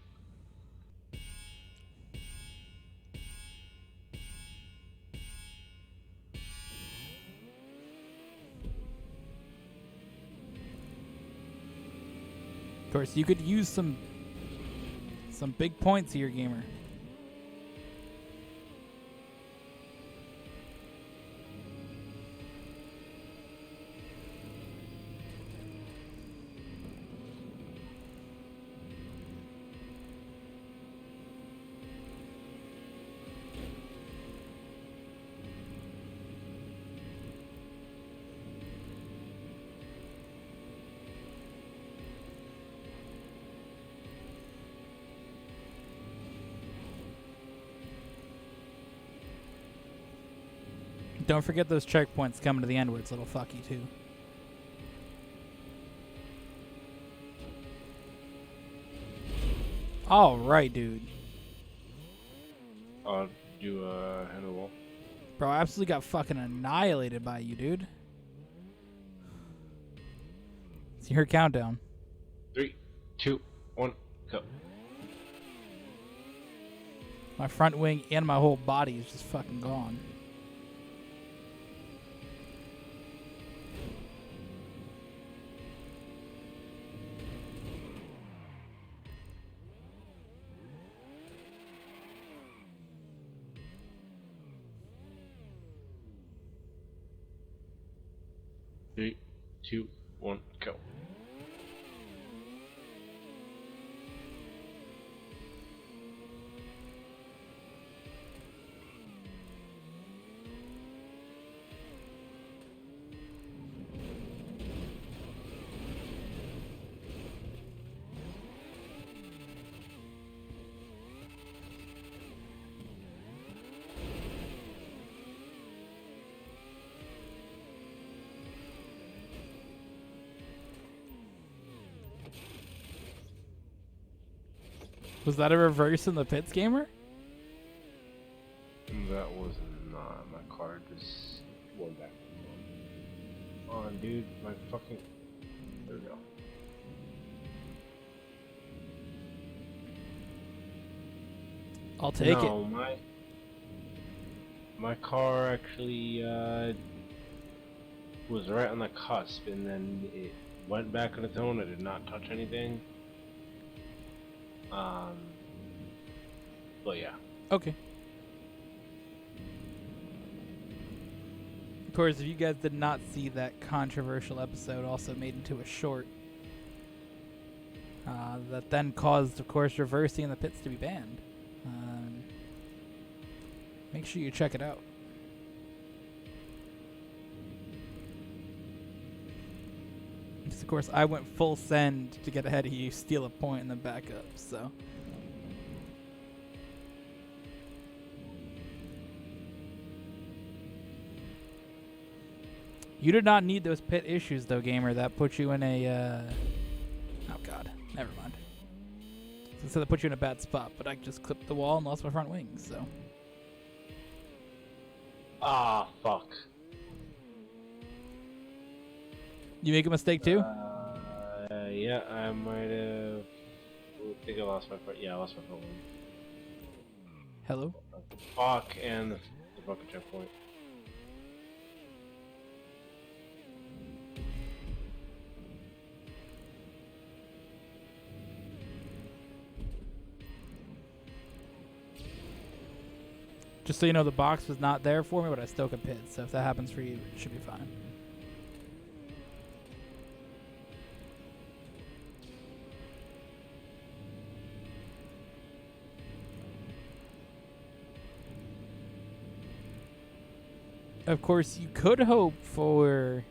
Of course, you could use some big points here, Gamer. Don't forget those checkpoints coming to the end where it's a little fucky too. All right, dude. Do hit a wall. Bro, I absolutely got fucking annihilated by you, dude. See her countdown. 3, 2, 1, go. My front wing and my whole body is just fucking gone. Three, 2, 1, go. Was that a reverse in the pits, Gamer? That was not. My car just went back. Come on, dude. My fucking. There we go. I'll take it. No, my car actually was right on the cusp, and then it went back on its own. I did not touch anything. But yeah. Okay. Of course, if you guys did not see that controversial episode, also made into a short, that then caused, of course, reversing in the pits to be banned. Make sure you check it out. Because, of course, I went full send to get ahead of you, steal a point, and then back up, so. You did not need those pit issues, though, Gamer. That put you in a, oh, God. Never mind. So that put you in a bad spot, but I just clipped the wall and lost my front wings, so. Ah, fuck. You make a mistake too? Yeah, I might have. I think I lost my foot. Yeah, I lost my foot. Hello? Fuck, and the fucking checkpoint. Just so you know, the box was not there for me, but I still could pit. So if that happens for you, it should be fine. Of course, you could hope for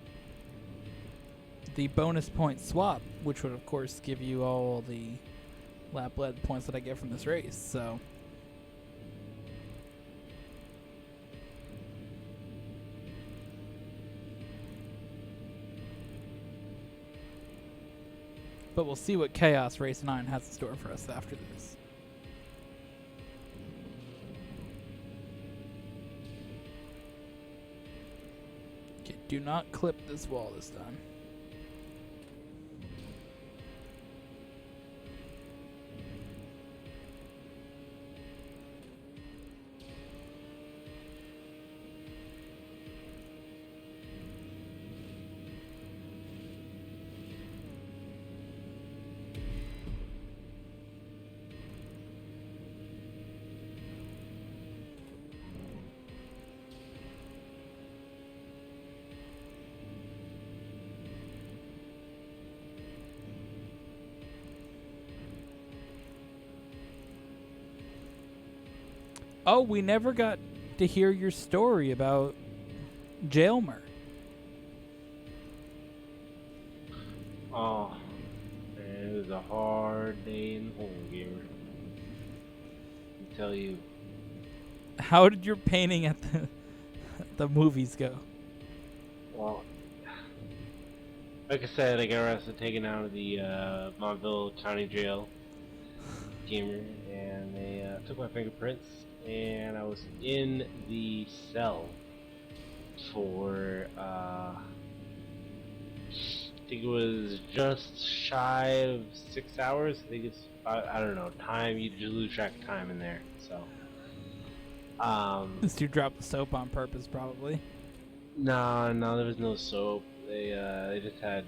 the bonus point swap, which would, of course, give you all the lap lead points that I get from this race. So, but we'll see what Chaos Race 9 has in store for us after this. Okay, do not clip this wall this time. Oh, we never got to hear your story about Jailmer. Oh, man, it was a hard day in the hole, gamer. I tell you. How did your painting at the movies go? Well, like I said, I got arrested, taken out of the Montville County Jail, gamer, and they took my fingerprints, and I was in the cell for I think it was just shy of 6 hours. I think it's I don't know time. You just lose track of time in there. So Since you dropped the soap on purpose, probably. no, there was no soap. They just had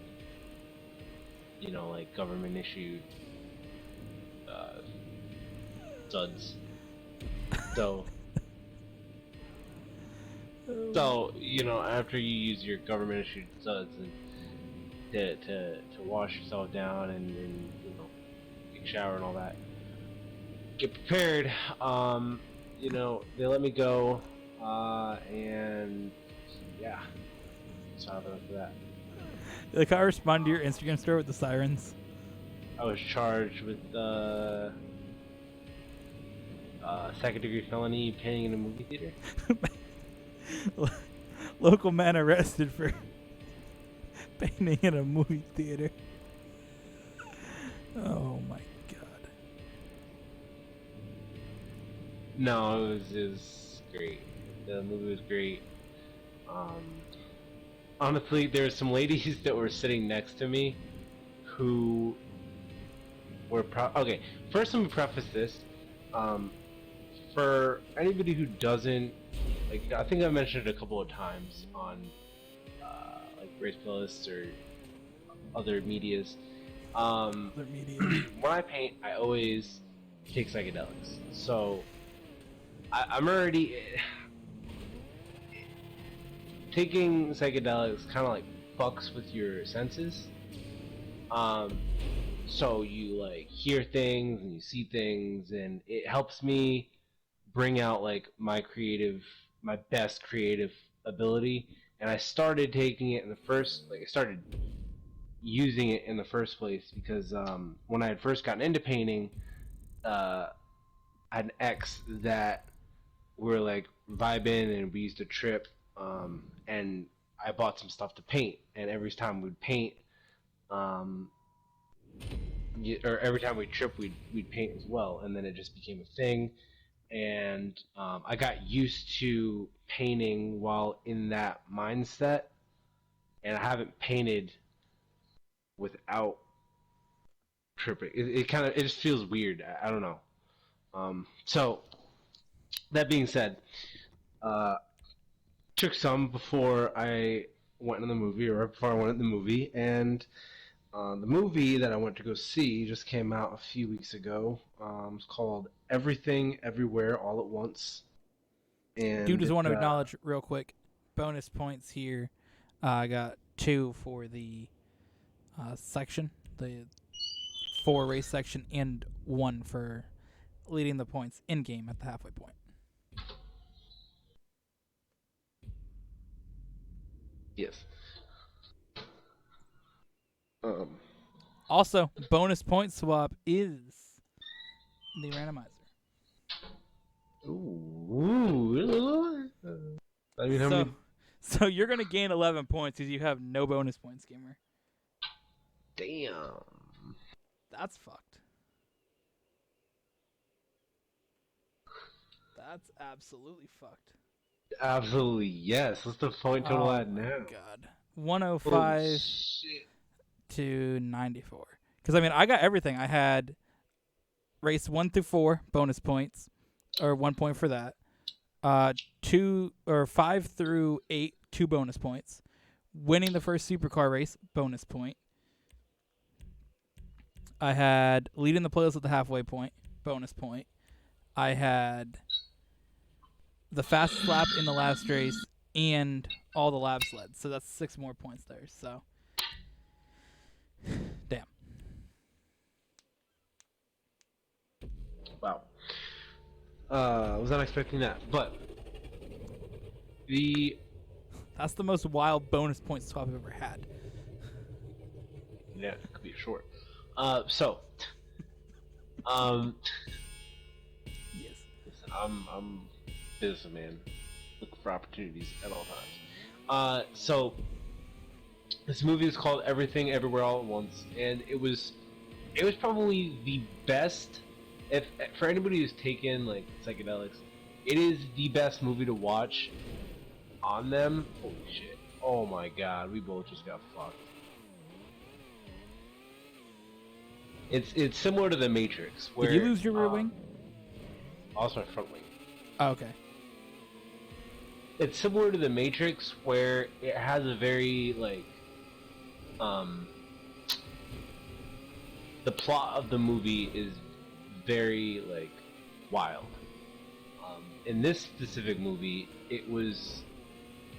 like government issued suds. So after you use your government issued suds and to wash yourself down and take a shower and all that, get prepared. They let me go, and yeah, so after that, Like, I respond to your Instagram story with the sirens. I was charged with second-degree felony painting in a movie theater. Local man arrested for painting in a movie theater. Oh my god. No, it was great. The movie was great. Honestly, there were some ladies that were sitting next to me who were okay. First, let me preface this. For anybody who doesn't, like, I think I mentioned it a couple of times on like race playlists or other medias. Other media. When I paint, I always take psychedelics. So I'm already taking psychedelics. Kind of like fucks with your senses. So you like hear things and you see things, and it helps me bring out like my best creative ability. And I started taking it I started using it in the first place because when I had first gotten into painting, I had an ex that we were like vibing and we used to trip, and I bought some stuff to paint, and every time we'd paint, um, or every time we trip, we'd paint as well, and then it just became a thing, and I got used to painting while in that mindset, and I haven't painted without tripping. It kind of it just feels weird. I don't know. So that being said, uh, took some before I went in the movie, or right before I went in the movie, and the movie that I went to go see just came out a few weeks ago. It's called Everything Everywhere All at Once, Do and just want it's to acknowledge real quick bonus points here. I got 2 for the section, the 4 race section, and 1 for leading the points in game at the halfway point. yes. Um, Also, bonus point swap is the randomizer. ooh, I mean, how So, many? so you're gonna gain 11 points because you have no bonus points, gamer. Damn. That's fucked. That's absolutely fucked. Absolutely yes. What's the point total Oh at my now? god. Holy 105 shit. to 94. Because I mean, I got everything. I had race 1 through 4 bonus points, or 1 point for that. 2 or 5 through 8, 2 bonus points. Winning the first supercar race, bonus point. I had leading the playoffs at the halfway point, bonus point. I had the fastest lap in the last race and all the laps led. So that's 6 more points there. So, damn. Wow. Was not expecting that, but the That's the most wild bonus point swap I've ever had. yeah, it could be short. So, um, Yes. listen, I'm businessman, looking for opportunities at all times. So this movie is called Everything Everywhere All at Once, and it was probably the best. If for anybody who's taken like psychedelics, it is the best movie to watch on them. Holy shit! Oh my god, we both just got fucked. It's similar to The Matrix, where Did you lose your rear wing? also my front wing. Oh, okay. It's similar to The Matrix, where it has a very like the plot of the movie is very like wild. In this specific movie, it was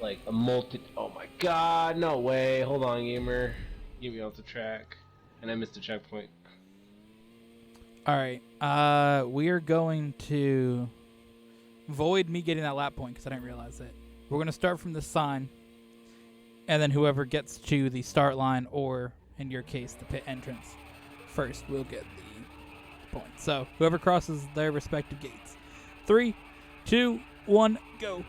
like a multi. Oh my god! No way! Hold on, gamer. Get me off the track, and I missed a checkpoint. All right. We are going to void me getting that lap point because I didn't realize it. We're going to start from the sign, and then whoever gets to the start line, or in your case, the pit entrance, first will get the point. So whoever crosses their respective gates. 3, 2, 1, go.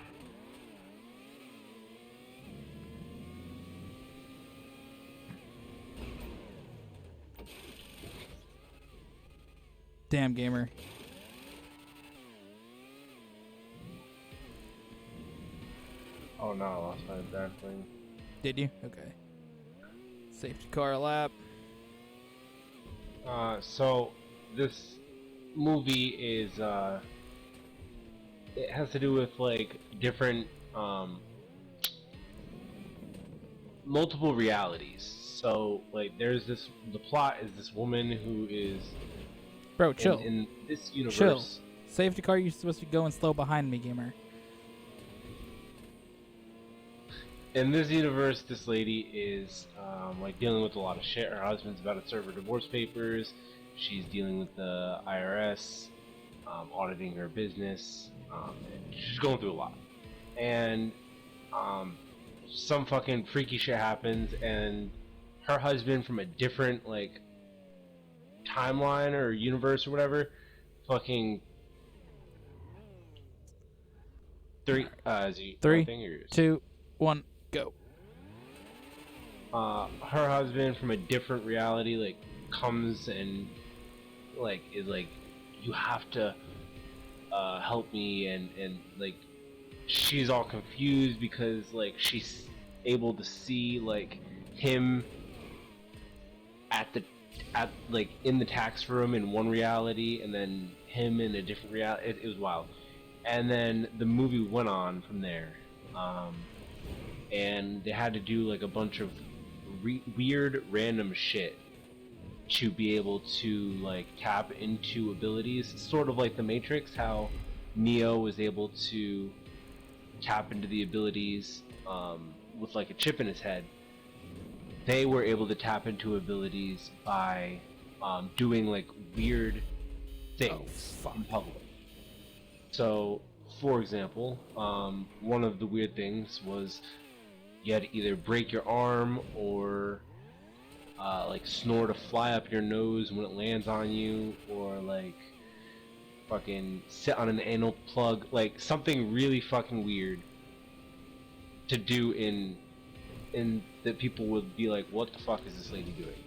Damn, gamer. Oh no, I lost my back wing. Did you? Okay. Safety car lap. So this movie is it has to do with like different multiple realities. So like there's this the plot is this woman who is Bro, chill. in this universe. Chill. Safety car, you're supposed to be going slow behind me, gamer. In this universe, this lady is like dealing with a lot of shit. Her husband's about to serve her divorce papers. She's dealing with the IRS, auditing her business. And she's going through a lot. And some fucking freaky shit happens, and her husband from a different like timeline or universe or whatever, fucking three. Is he 3, thing or 2, 1, go. her husband from a different reality like comes and like is like you have to help me and like she's all confused because like she's able to see like him at like in the tax room in one reality, and then him in a different reality. It was wild. And then the movie went on from there, and they had to do like a bunch of weird random shit to be able to like tap into abilities, sort of like the Matrix, how Neo was able to tap into the abilities with like a chip in his head. They were able to tap into abilities by doing like weird things in public. So, for example, one of the weird things was you had to either break your arm or like snort a fly up your nose when it lands on you, or like fucking sit on an anal plug, like something really fucking weird to do in that people would be like, what the fuck is this lady doing?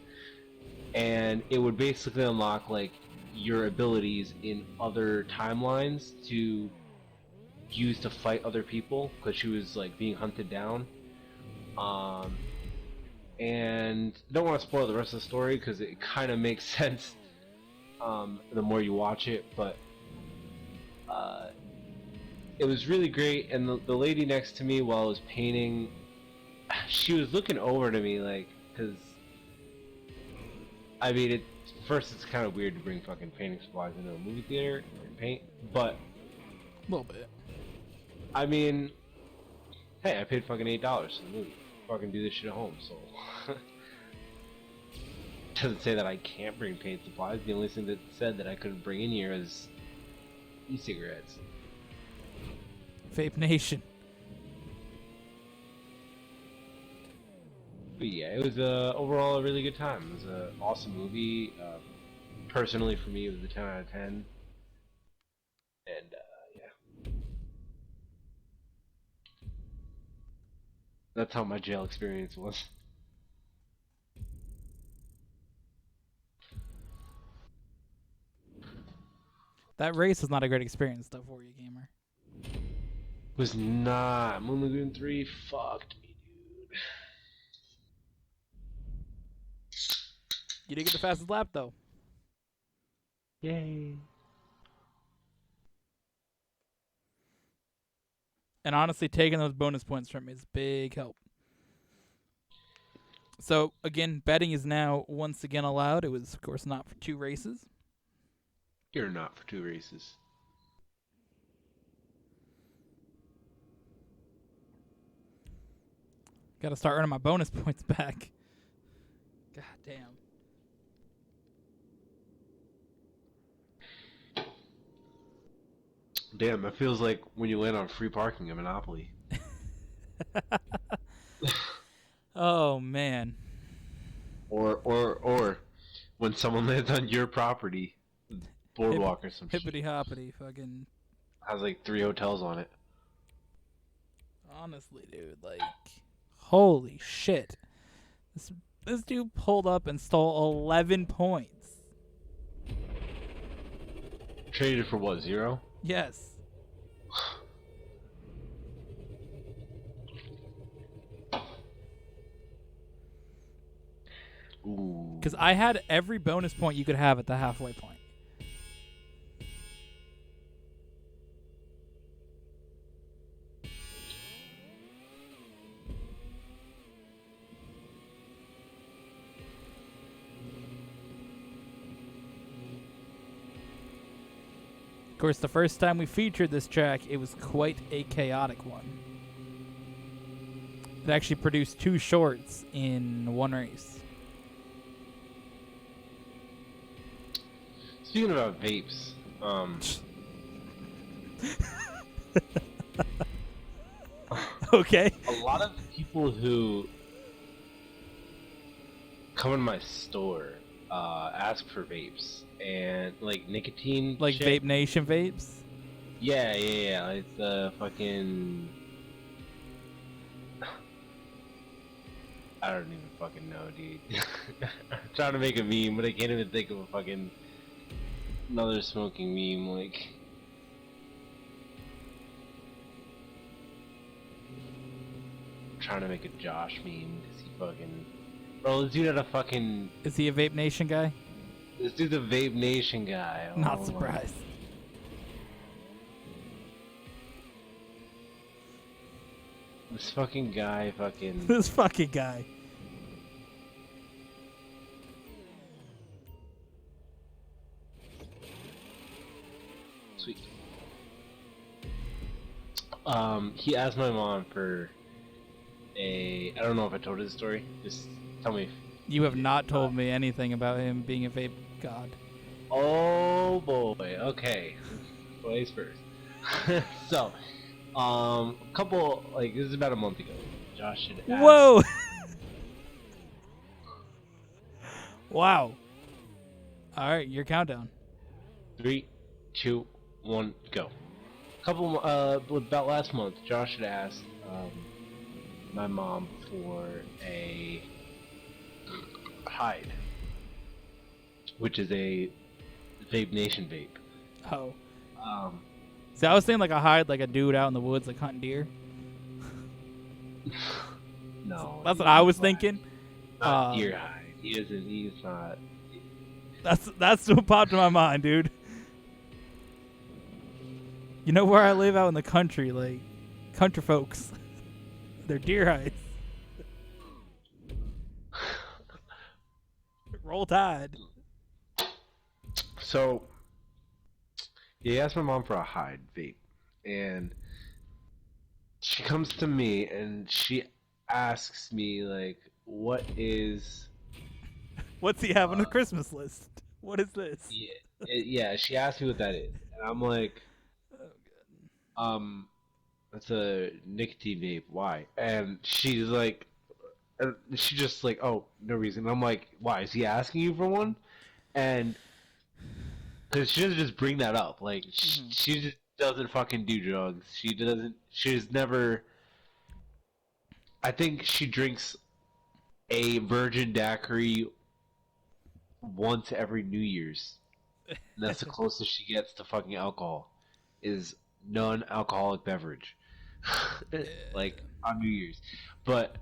And it would basically unlock like your abilities in other timelines to use to fight other people, because she was like being hunted down. And I don't want to spoil the rest of the story because it kind of makes sense the more you watch it, but it was really great. And the lady next to me while I was painting, she was looking over to me like, because I mean, first it's kind of weird to bring fucking painting supplies into a movie theater and paint, but a little bit. I mean, hey, I paid fucking $8 for the movie. Fucking do this shit at home, so doesn't say that I can't bring paint supplies. The only thing that said that I couldn't bring in here is e-cigarettes. Vape Nation. But yeah, it was overall a really good time. It was an awesome movie. Personally, for me, it was a 10 out of 10. And yeah, that's how my jail experience was. That race was not a great experience, though, for you, gamer. Was not. Moon Lagoon 3 fucked me, dude. You did get the fastest lap, though. Yay. And honestly, taking those bonus points from me is big help. So, again, betting is now once again allowed. It was, of course, not for 2 races. You're not for 2 races. Gotta start earning my bonus points back. God damn. Damn, that feels like when you land on free parking at Monopoly. Oh, man. Or when someone lands on your property, boardwalk or some shit. Hippity hoppity, fucking. Has like 3 hotels on it. Honestly, dude, like, holy shit. This dude pulled up and stole 11 points. Traded for what, 0? Yes. Ooh. Because I had every bonus point you could have at the halfway point. Of course, the first time we featured this track, it was quite a chaotic one. It actually produced 2 shorts in one race. Speaking about vapes, Okay. a lot of people who come in my store ask for vapes and like nicotine, Like shit. Vape Nation vapes? Yeah. It's fucking. I don't even fucking know, dude. I'm trying to make a meme, but I can't even think of a fucking another smoking meme. Like, I'm trying to make a Josh meme because he fucking Bro, this dude had a fucking. Is he a Vape Nation guy? This dude's a Vape Nation guy. Not Oh my. surprised. This fucking guy fucking. This fucking guy. Sweet. He asked my mom for a. I don't know if I told you the story. Just tell me. You have not told me anything about him being a vape god. Oh boy. Okay. Place first. So, a couple like this is about a month ago. Josh had asked. Whoa! Wow. All right, your countdown. 3, 2, 1, go. About last month, Josh had asked my mom for a hide, which is a Vape Nation vape. Oh. Um, See, I was thinking like a hide, like a dude out in the woods, like hunting deer. no, That's what I was thinking. Not deer hide. He isn't. He's not. That's what popped in my mind, dude. You know where I live out in the country, like country folks. They're deer hides. Roll Tide. So, he asked my mom for a hide vape, and she comes to me and she asks me like, "What is?" What's he have on the Christmas list? What is this? Yeah. She asked me what that is, and I'm like, that's a nicotine vape. Why? And she's like, she just like, oh, no reason. I'm like, why? Is he asking you for one? And because she doesn't just bring that up. Like, she just doesn't fucking do drugs. She doesn't. She's never. I think she drinks a virgin daiquiri once every New Year's. And that's the closest she gets to fucking alcohol. Is non-alcoholic beverage. Like on New Year's. But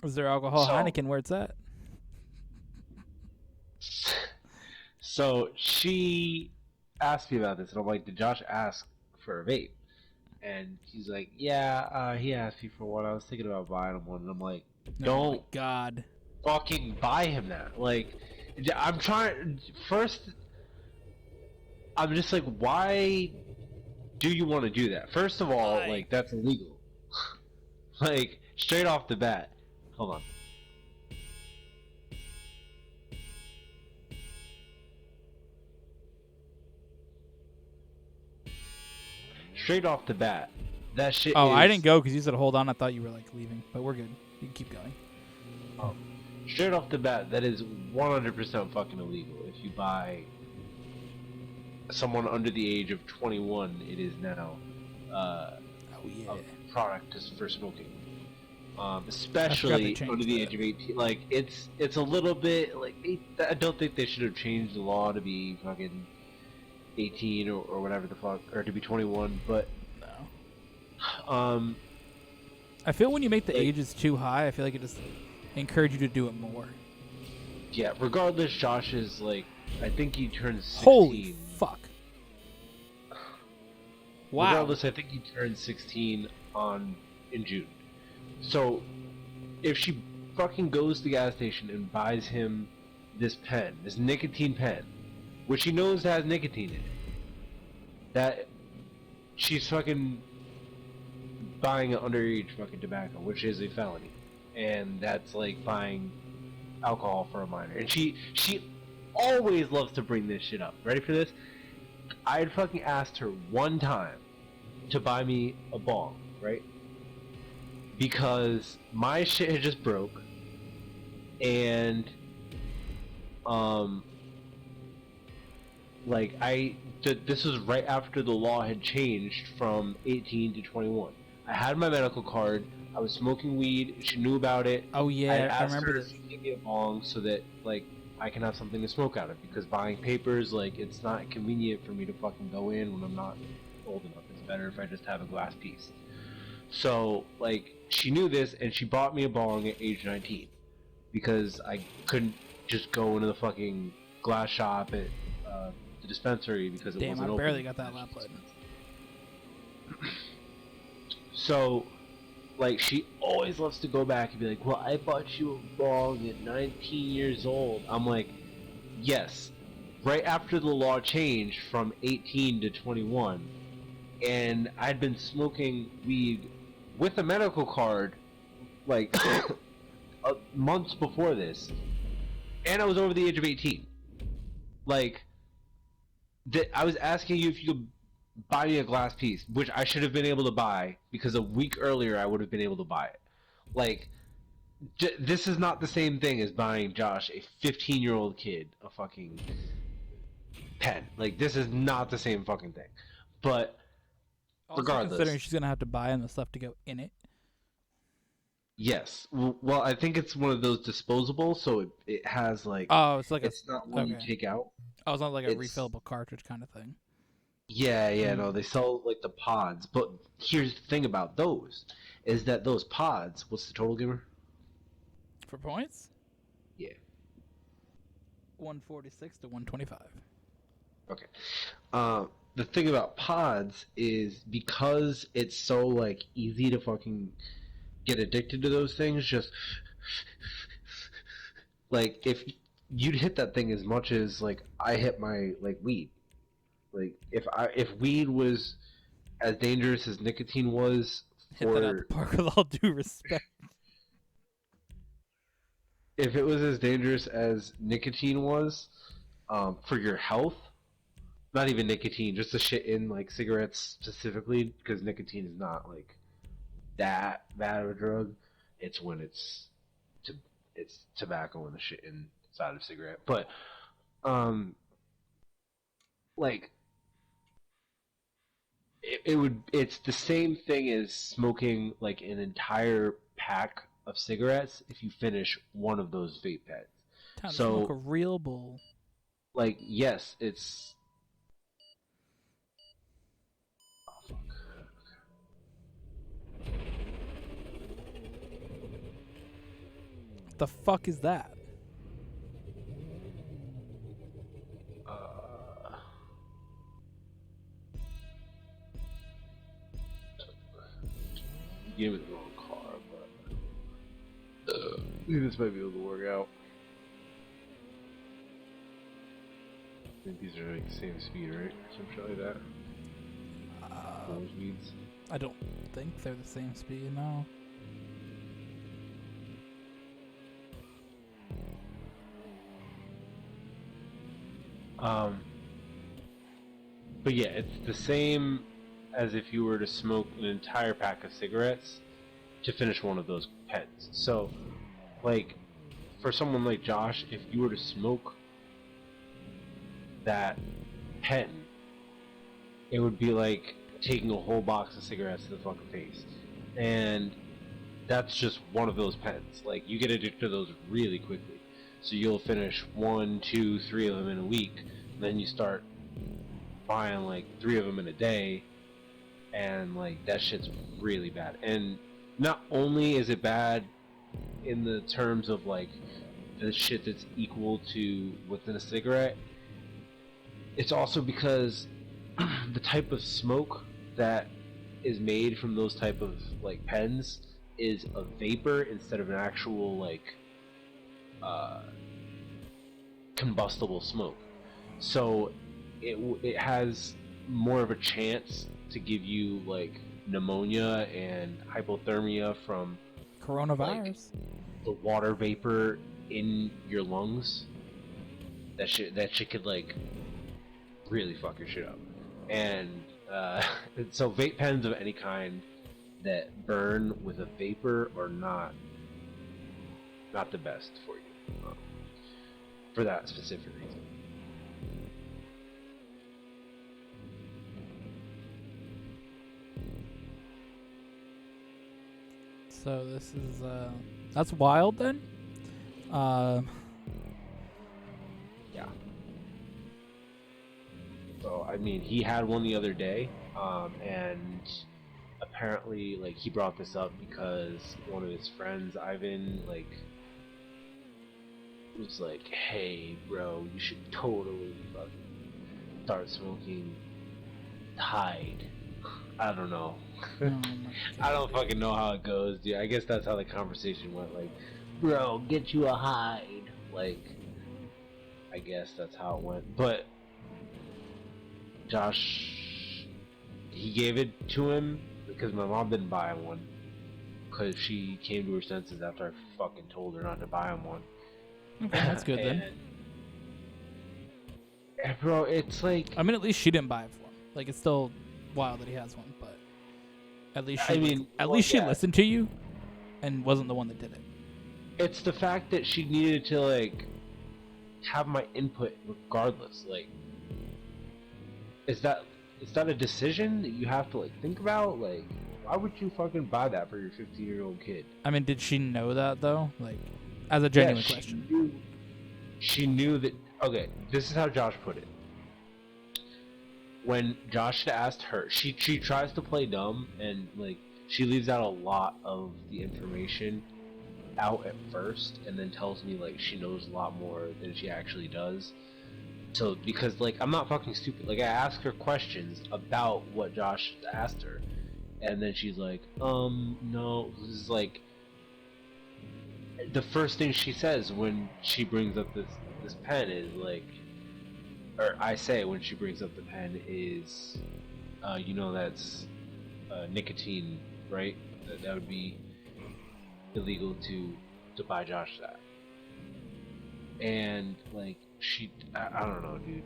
is there alcohol so, Heineken where it's at? So she asked me about this, and I'm like, did Josh ask for a vape? And he's like, yeah, he asked me for one. I was thinking about buying him one. And I'm like, Oh my God. fucking buy him that. Like, I'm trying. First, I'm just like, why do you want to do that? First of all, like, that's illegal. Like, straight off the bat. Hold on. Straight off the bat, that shit. Oh, is... I didn't go because you said hold on. I thought you were like leaving, but we're good. You can keep going. Oh. Straight off the bat, that is 100% fucking illegal. If you buy someone under the age of 21, it is now a product just for smoking. Especially under the age of 18. Like, it's a little bit like I don't think they should have changed the law to be fucking 18 or whatever the fuck, or to be 21. But no. I feel when you make the ages too high, I feel like it just encourage you to do it more. Yeah. Regardless, Josh is like, I think he turns 16. Holy fuck. Wow. Regardless, I think he turned 16 in June. So, if she fucking goes to the gas station and buys him this pen, this nicotine pen, which she knows has nicotine in it, that she's fucking buying an underage fucking tobacco, which is a felony, and that's like buying alcohol for a minor. And she always loves to bring this shit up. Ready for this? I had fucking asked her one time to buy me a bong, right? Because my shit had just broke, and like this was right after the law had changed from 18 to 21. I had my medical card. I was smoking weed. She knew about it. Oh yeah, I remember this. Give me a bong so that like I can have something to smoke out of, because buying papers, like, it's not convenient for me to fucking go in when I'm not old enough. It's better if I just have a glass piece. So, like, she knew this, and she bought me a bong at age 19. because I couldn't just go into the fucking glass shop at the dispensary because it Damn, wasn't I open. barely got that lap button. So, like, she always loves to go back and be like, well, I bought you a bong at 19 years old. I'm like, yes, right after the law changed from 18 to 21, and I'd been smoking weed with a medical card, like, months before this, and I was over the age of 18. Like, I was asking you if you could buy me a glass piece, which I should have been able to buy because a week earlier I would have been able to buy it. Like, this is not the same thing as buying Josh, a 15-year-old kid, a fucking pen. Like, this is not the same fucking thing. But Also, considering regardless, she's gonna have to buy him the stuff to go in it. yes. Well, I think it's one of those disposable, so it has like, Oh, it's like a it's not one you okay. take out. Oh, it's not like a It's refillable cartridge kind of thing. yeah, no, they sell like the pods. But here's the thing about those is that those pods. What's the total, Gamer? For points, Yeah. 146 to 125. Okay. The thing about pods is because it's so like easy to fucking get addicted to those things. Just like if you'd hit that thing as much as like I hit my like weed. Like if weed was as dangerous as nicotine was Hit that out the for park with all due respect. if it was as dangerous as nicotine was for your health, not even nicotine, just the shit in like cigarettes specifically, because nicotine is not like that bad of a drug. It's when it's tobacco and the shit inside of a cigarette. But um, like it's the same thing as smoking like an entire pack of cigarettes if you finish one of those vape pens. Time to smoke a So real bowl. like yes, it's oh, fuck. What the fuck is that? Uh, you gave me the wrong car, but I think this might be able to work out. I think these are like the same speed, right? Some shit like that. Those speeds. I don't think they're the same speed. No. But yeah, it's the same as if you were to smoke an entire pack of cigarettes to finish one of those pens. So, like, for someone like Josh, if you were to smoke that pen, it would be like taking a whole box of cigarettes to the fucking face. And that's just one of those pens. Like, you get addicted to those really quickly. So you'll finish 1, 2, 3 of them in a week, and then you start buying like 3 of them in a day, and like that shit's really bad. And not only is it bad in the terms of like the shit that's equal to within a cigarette, it's also because the type of smoke that is made from those type of like pens is a vapor instead of an actual like combustible smoke. So it has more of a chance to give you like pneumonia and hypothermia from like Coronavirus. the water vapor in your lungs. That shit could like really fuck your shit up. And so vape pens of any kind that burn with a vapor are not the best for you for that specific reason. So this is that's wild then. Yeah. So I mean, he had one the other day, and apparently, like he brought this up because one of his friends, Ivan, like was like, hey, bro, you should totally fucking start smoking Tide. I don't know. Oh my I god, don't dude. fucking know how it goes, dude. I guess that's how the conversation went. Like, bro, get you a hide. Like, I guess that's how it went. But Josh, he gave it to him because my mom didn't buy him one. Because she came to her senses after I fucking told her not to buy him one. Okay, that's good then. And bro, it's like, I mean, at least she didn't buy it for him. Like, it's still wild that he has one, but at least she I mean, at well, least she yeah, listened to you and wasn't the one that did it. it's the fact that she needed to like have my input regardless. Like, is that a decision that you have to like think about? Like, why would you fucking buy that for your 15-year-old kid? I mean, did she know that though? Like, as a Yeah, genuine question. she knew that. Okay, this is how Josh put it. When Josh had asked her, she tries to play dumb and like she leaves out a lot of the information out at first, and then tells me like she knows a lot more than she actually does. So because like I'm not fucking stupid. Like I ask her questions about what Josh asked her, and then she's like, no. This is like the first thing she says when she brings up this pen is like, or I say when she brings up the pen is, you know that's nicotine, right? That would be illegal to buy Josh that. And like I don't know, dude.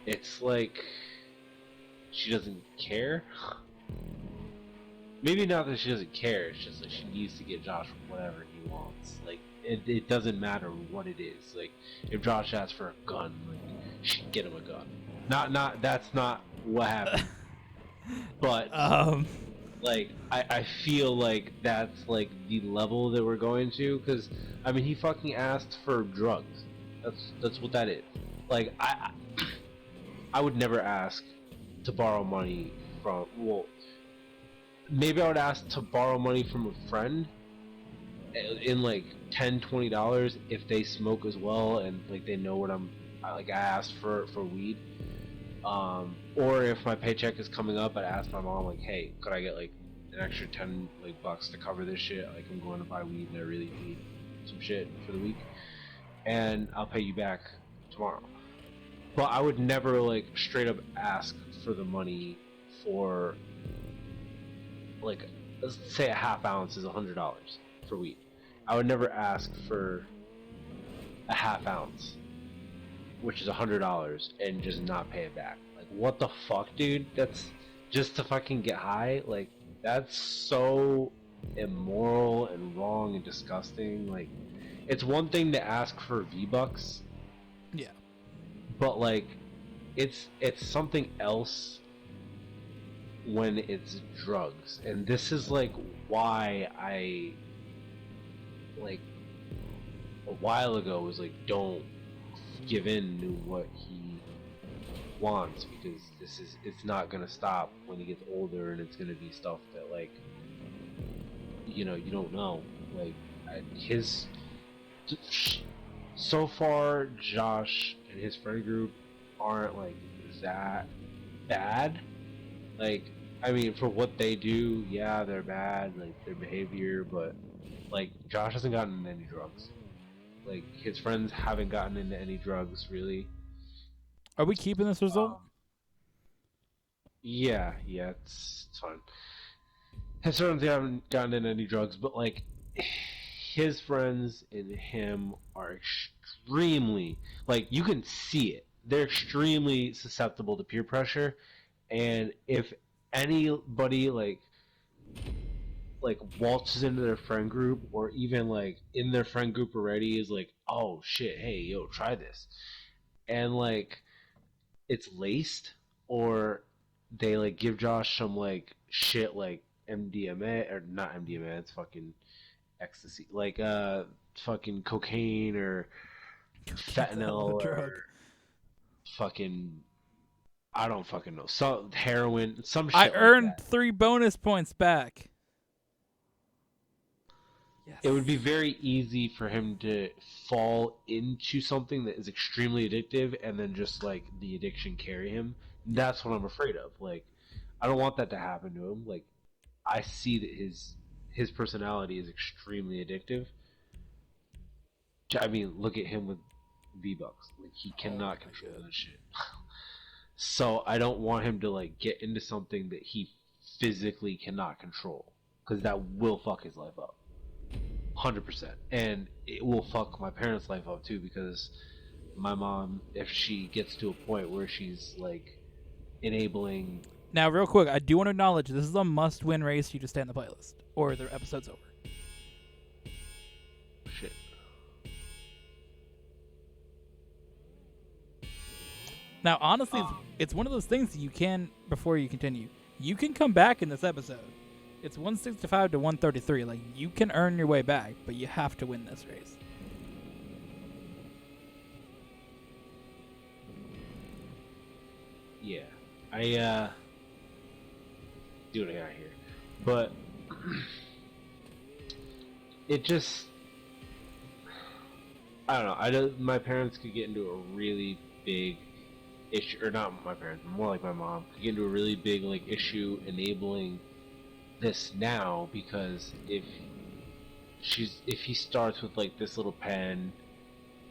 It's like she doesn't care. Maybe not that she doesn't care. It's just like she needs to get Josh whatever he wants. Like it doesn't matter what it is. Like if Josh asks for a gun, like she can get him a gun. Not that's not what happened. But like I feel like that's like the level that we're going to, because I mean he fucking asked for drugs. That's what that is. Like I would never ask to borrow money from, well, maybe I would ask to borrow money from a friend in like $10-20 if they smoke as well and like they know what I asked for weed. Or if my paycheck is coming up, I'd ask my mom like, hey, could I get like an extra 10 like bucks to cover this shit? Like I'm going to buy weed and I really need some shit for the week, and I'll pay you back tomorrow. But I would never like straight up ask for the money for like, let's say a half ounce is $100 for weed. I would never ask for a half ounce, which is $100, and just not pay it back. Like, what the fuck, dude? That's just to fucking get high. Like, that's so immoral and wrong and disgusting. Like, it's one thing to ask for V-Bucks, Yeah. but like, it's something else when it's drugs. And this is like why I like a while ago was like, don't give in to what he wants, because it's not gonna stop when he gets older, and it's gonna be stuff that like you don't know. Like his so far Josh and his friend group aren't like that bad. Like, I mean, for what they do, yeah, they're bad, like their behavior, but like Josh hasn't gotten into any drugs. Like his friends haven't gotten into any drugs really. Are we keeping this result? Yeah, it's fine. His friends haven't gotten into any drugs, but like his friends and him are extremely, like, you can see it. They're extremely susceptible to peer pressure, and if anybody like waltzes into their friend group, or even like in their friend group already is like, oh shit, hey yo, try this, and like it's laced, or they like give Josh some like shit like MDMA, or not MDMA, it's fucking ecstasy, like fucking cocaine or Keep the hell of a fentanyl drug. or fucking, I don't fucking know, some heroin, some I shit like earned that. 3 bonus points back. Yes. it would be very easy for him to fall into something that is extremely addictive and then just like the addiction carry him. That's what I'm afraid of. Like, I don't want that to happen to him. Like, I see that his personality is extremely addictive. I mean, look at him with V-Bucks. Like, he Oh cannot my control god. that shit. So I don't want him to like get into something that he physically cannot control, because that will fuck his life up, 100%, and it will fuck my parents' life up too. Because my mom, if she gets to a point where she's like enabling, Now, real quick, I do want to acknowledge this is a must-win race. You just stay on the playlist, or the episode's over. shit. Now, honestly, it's one of those things that you can, before you continue, you can come back in this episode. It's 165 to 133. Like, you can earn your way back, but you have to win this race. Yeah, I do what I got here, but it just, I don't know. I don't. My parents could get into a really big issue, or not my parents, more like my mom, could get into a really big like issue enabling this now, because if he starts with like this little pen,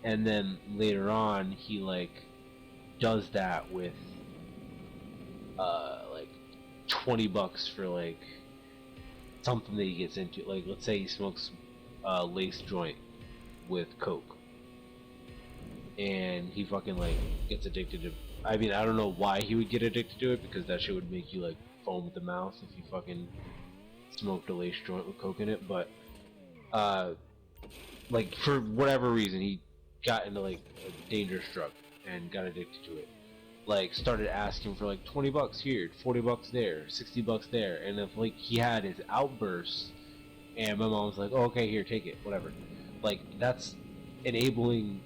and then later on he like does that with like $20 for like something that he gets into, like let's say he smokes lace joint with coke, and he fucking like gets addicted to, I mean, I don't know why he would get addicted to it, because that shit would make you like foam at the mouth if you fucking smoked a lace joint with coke in it. But like for whatever reason he got into like a dangerous drug and got addicted to it. Like started asking for like $20 here, $40 there, $60 there, and if like he had his outbursts, and my mom was like, "Oh, okay, here, take it, whatever." Like that's enabling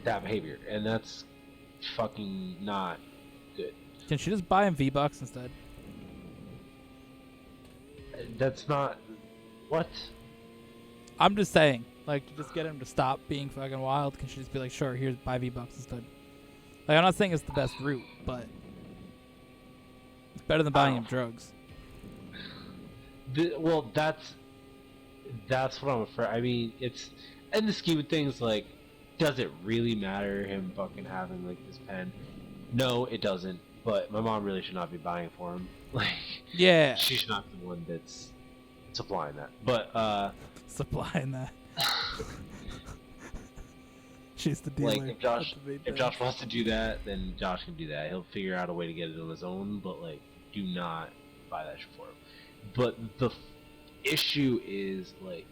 that behavior, and that's fucking not good. Can she just buy him V-Bucks instead? That's not what. I'm just saying, like, to just get him to stop being fucking wild, can she just be like, sure, here's buy V-Bucks instead? Like, I'm not saying it's the best route, but it's better than buying him drugs. Well, that's what I'm afraid. I mean, it's in the scheme of things, like, does it really matter him fucking having like this pen? No, it doesn't. But my mom really should not be buying it for him. Like, Yeah. she should not be the one that's supplying that. But Supplying that. She's the dealer. like if Josh wants to do that, then Josh can do that. He'll figure out a way to get it on his own. But like, do not buy that shit for him. But the issue is like,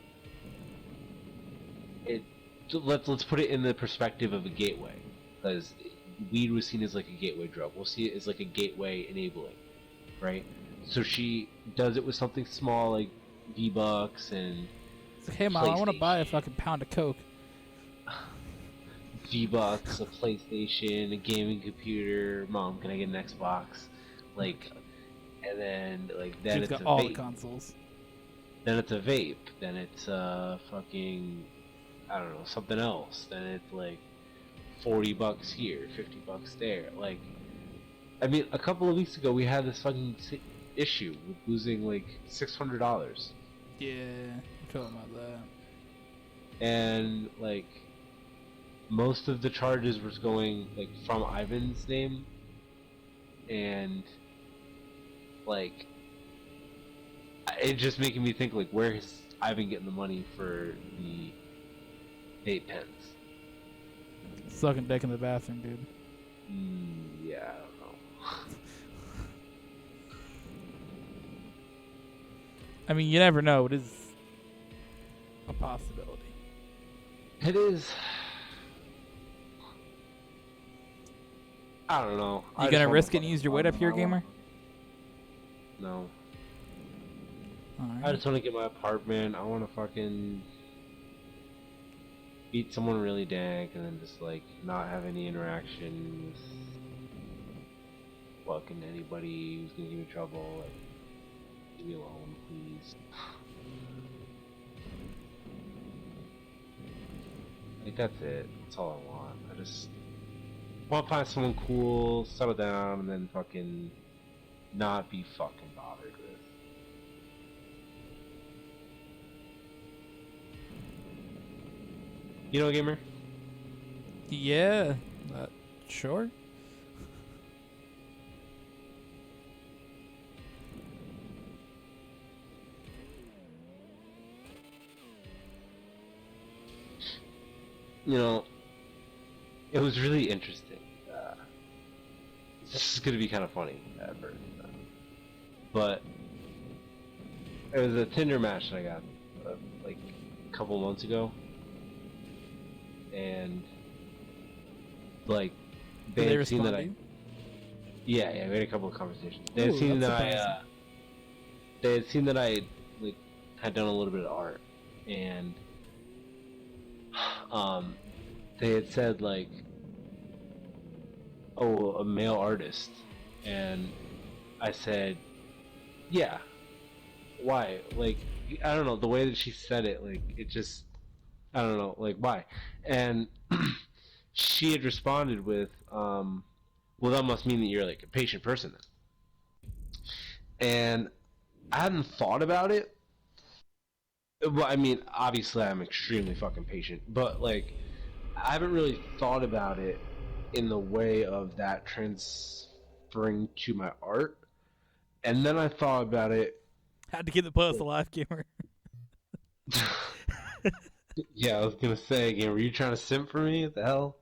it. Let's put it in the perspective of a gateway, because weed was seen as like a gateway drug. We'll see it as like a gateway enabling, right? So she does it with something small like V-Bucks and it's like, hey mom, I want to buy a fucking pound of coke. V-Bucks, a PlayStation, a gaming computer. Mom, can I get an Xbox? Like, and then like then She's it's got a all vape. the consoles. Then it's a vape. Then it's fucking, I don't know, something else. Then it's like $40 here, $50 there. Like, I mean, a couple of weeks ago we had this fucking issue with losing like $600, Yeah, I'm talking about that. and like most of the charges was going like from Ivan's name, and like it just making me think like, where is Ivan getting the money for the vape pens? Sucking dick in the bathroom, dude. Yeah, I don't know. I mean, you never know. It is a possibility. It is. I don't know. You gonna risk it and use your weight up here, gamer? No. Alright. I just want to get my apartment. I want to fucking beat someone really dank, and then just like not have any interaction with fucking anybody who's gonna give me trouble. Like, leave me alone, please. Like that's it. That's all I want. I just want to find someone cool, settle down, and then fucking not be fucking bothered with. You know, gamer? Yeah. Sure. You know, it was really interesting. This is gonna be kind of funny at first, but it was a Tinder match that I got like a couple months ago, and like Did they had seen respond that to I you? yeah, we had a couple of conversations. They had Ooh, seen that's that surprising. they had seen that I like had done a little bit of art, and um they had said like, oh, a male artist, and I said, yeah, why? Like, I don't know, the way that she said it, like, it just, I don't know, like, why? And she had responded with, well, that must mean that you're like a patient person then. And I hadn't thought about it. Well, I mean, obviously, I'm extremely fucking patient, but like, I haven't really thought about it in the way of that transferring to my art. And then I thought about it. Had to keep the playlist alive, gamer. Yeah, I was gonna say again, were you trying to simp for me? What the hell?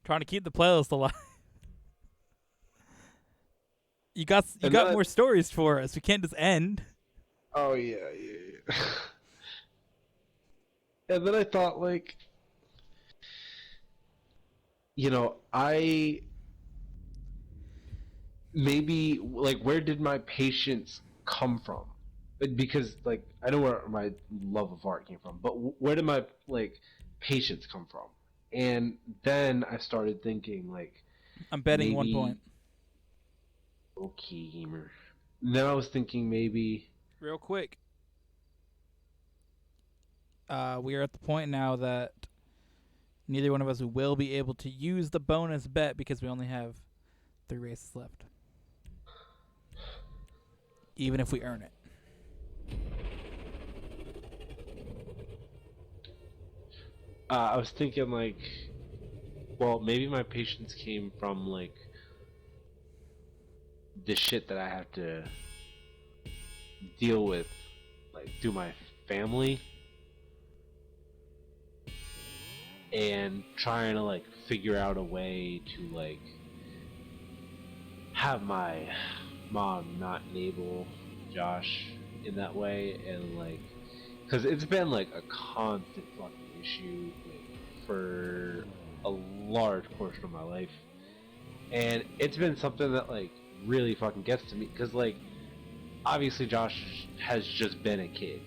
Trying to keep the playlist alive. You And then got more stories for us. We can't just end. oh yeah, yeah, yeah. And then I thought, like, I maybe like, where did my patience come from? Because like, I know where my love of art came from, but where did my like patience come from? And then I started thinking, like, I'm betting 1 point. maybe okay, gamer. Then I was thinking maybe Real quick. We are at the point now that neither one of us will be able to use the bonus bet because we only have 3 races left. Even if we earn it. I was thinking like, well, maybe my patience came from like the shit that I have to deal with, like through my family, and trying to like figure out a way to like have my mom not enable Josh in that way, and like, because it's been like a constant fucking issue like, for a large portion of my life, and it's been something that like really fucking gets to me because like obviously Josh has just been a kid,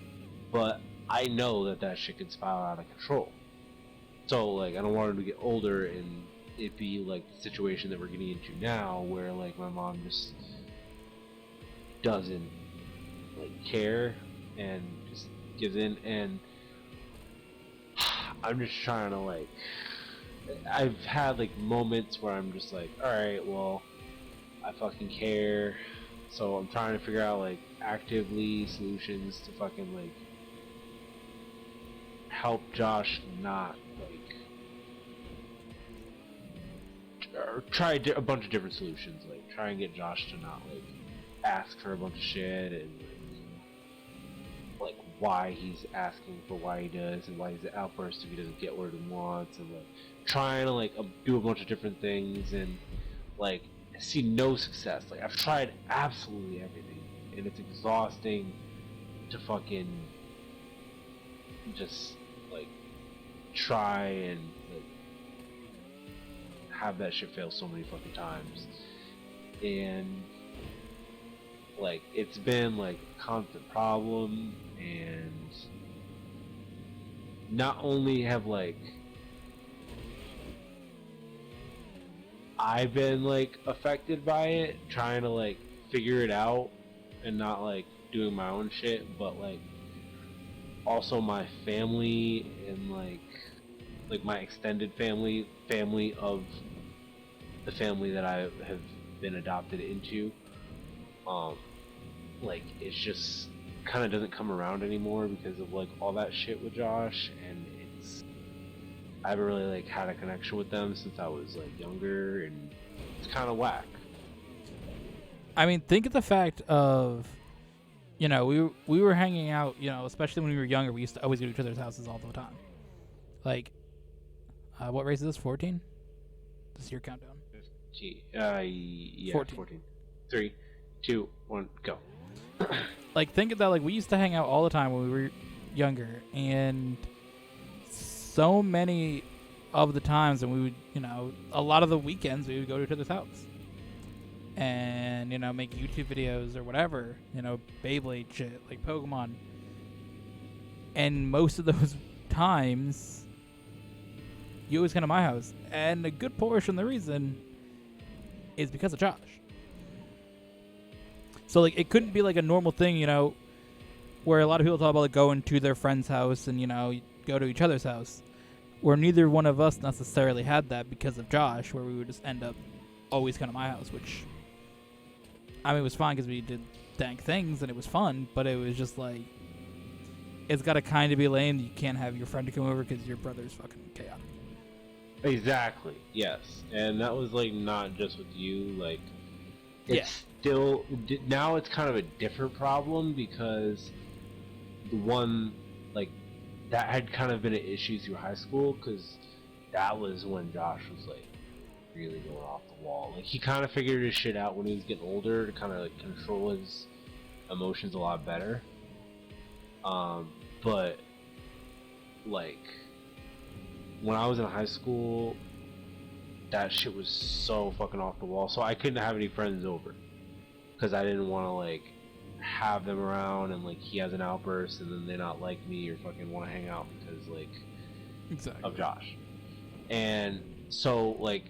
but I know that that shit can spiral out of control. So like I don't want him to get older and it be like the situation that we're getting into now, where like my mom just doesn't like care and just gives in, and I'm just trying to like. I've had like moments where I'm just like, all right, well, I fucking care. So I'm trying to figure out like actively solutions to fucking like help Josh not like, or try a bunch of different solutions, like try and get Josh to not like ask for a bunch of shit, and like why he's asking for why he does, and why he's an outburst if he doesn't get what he wants, and like trying to like do a bunch of different things, and like see no success. Like I've tried absolutely everything, and it's exhausting to fucking just like try and like have that shit fail so many fucking times, and like it's been like a constant problem, and not only have like I've been like affected by it, trying to like figure it out and not like doing my own shit, but like also my family and like like my extended family of the family that I have been adopted into, um, like it's just kind of doesn't come around anymore because of like all that shit with Josh, and I haven't really like had a connection with them since I was like younger, and it's kind of whack. I mean, think of the fact of, we were hanging out, especially when we were younger. We used to always go to each other's houses all the time. Like, what race is this? 14? This is your countdown. Yeah, 14. 14. 3, 2, 1, go. Like, think of that. Like, we used to hang out all the time when we were younger, and so many of the times, and we would, a lot of the weekends, we would go to each other's house and, make YouTube videos or whatever, Beyblade shit, like Pokemon. And most of those times, you always come to my house. And a good portion of the reason is because of Josh. So, like, it couldn't be like a normal thing, where a lot of people talk about like going to their friend's house and, go to each other's house. Where neither one of us necessarily had that because of Josh, where we would just end up always coming to my house, which, I mean, it was fine because we did dank things and it was fun, but it was just like, it's got to kind of be lame. You can't have your friend to come over because your brother's fucking chaotic. Exactly, yes. And that was like not just with you, like, it's Yeah. still, now it's kind of a different problem because the one, like, that had kind of been an issue through high school because that was when Josh was like really going off the wall. Like he kind of figured his shit out when he was getting older to kind of like control his emotions a lot better. But like when I was in high school, that shit was so fucking off the wall. So I couldn't have any friends over because I didn't want to like have them around and like he has an outburst and then they not like me or fucking want to hang out because like of Josh. And so like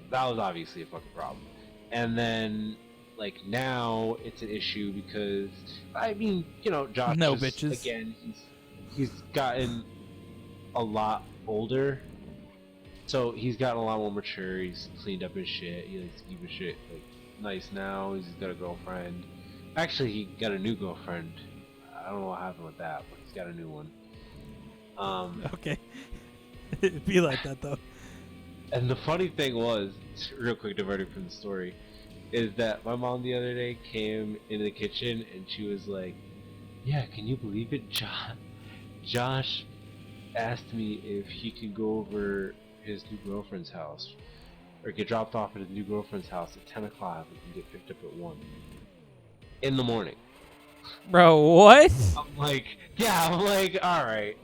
that was obviously a fucking problem. And then like now it's an issue because I mean, Josh No just, bitches. again, he's gotten a lot older. So he's gotten a lot more mature, he's cleaned up his shit, he likes to keep his shit like nice now, he's got a girlfriend. Actually, he got a new girlfriend. I don't know what happened with that, but he's got a new one. Okay. It'd be like that, though. And the funny thing was, real quick diverting from the story, is that my mom the other day came into the kitchen and she was like, yeah, can you believe it? Josh asked me if he could go over his new girlfriend's house, or get dropped off at his new girlfriend's house at 10 o'clock and get picked up at 1 in the morning. Bro, what? I'm like, yeah, I'm like, alright.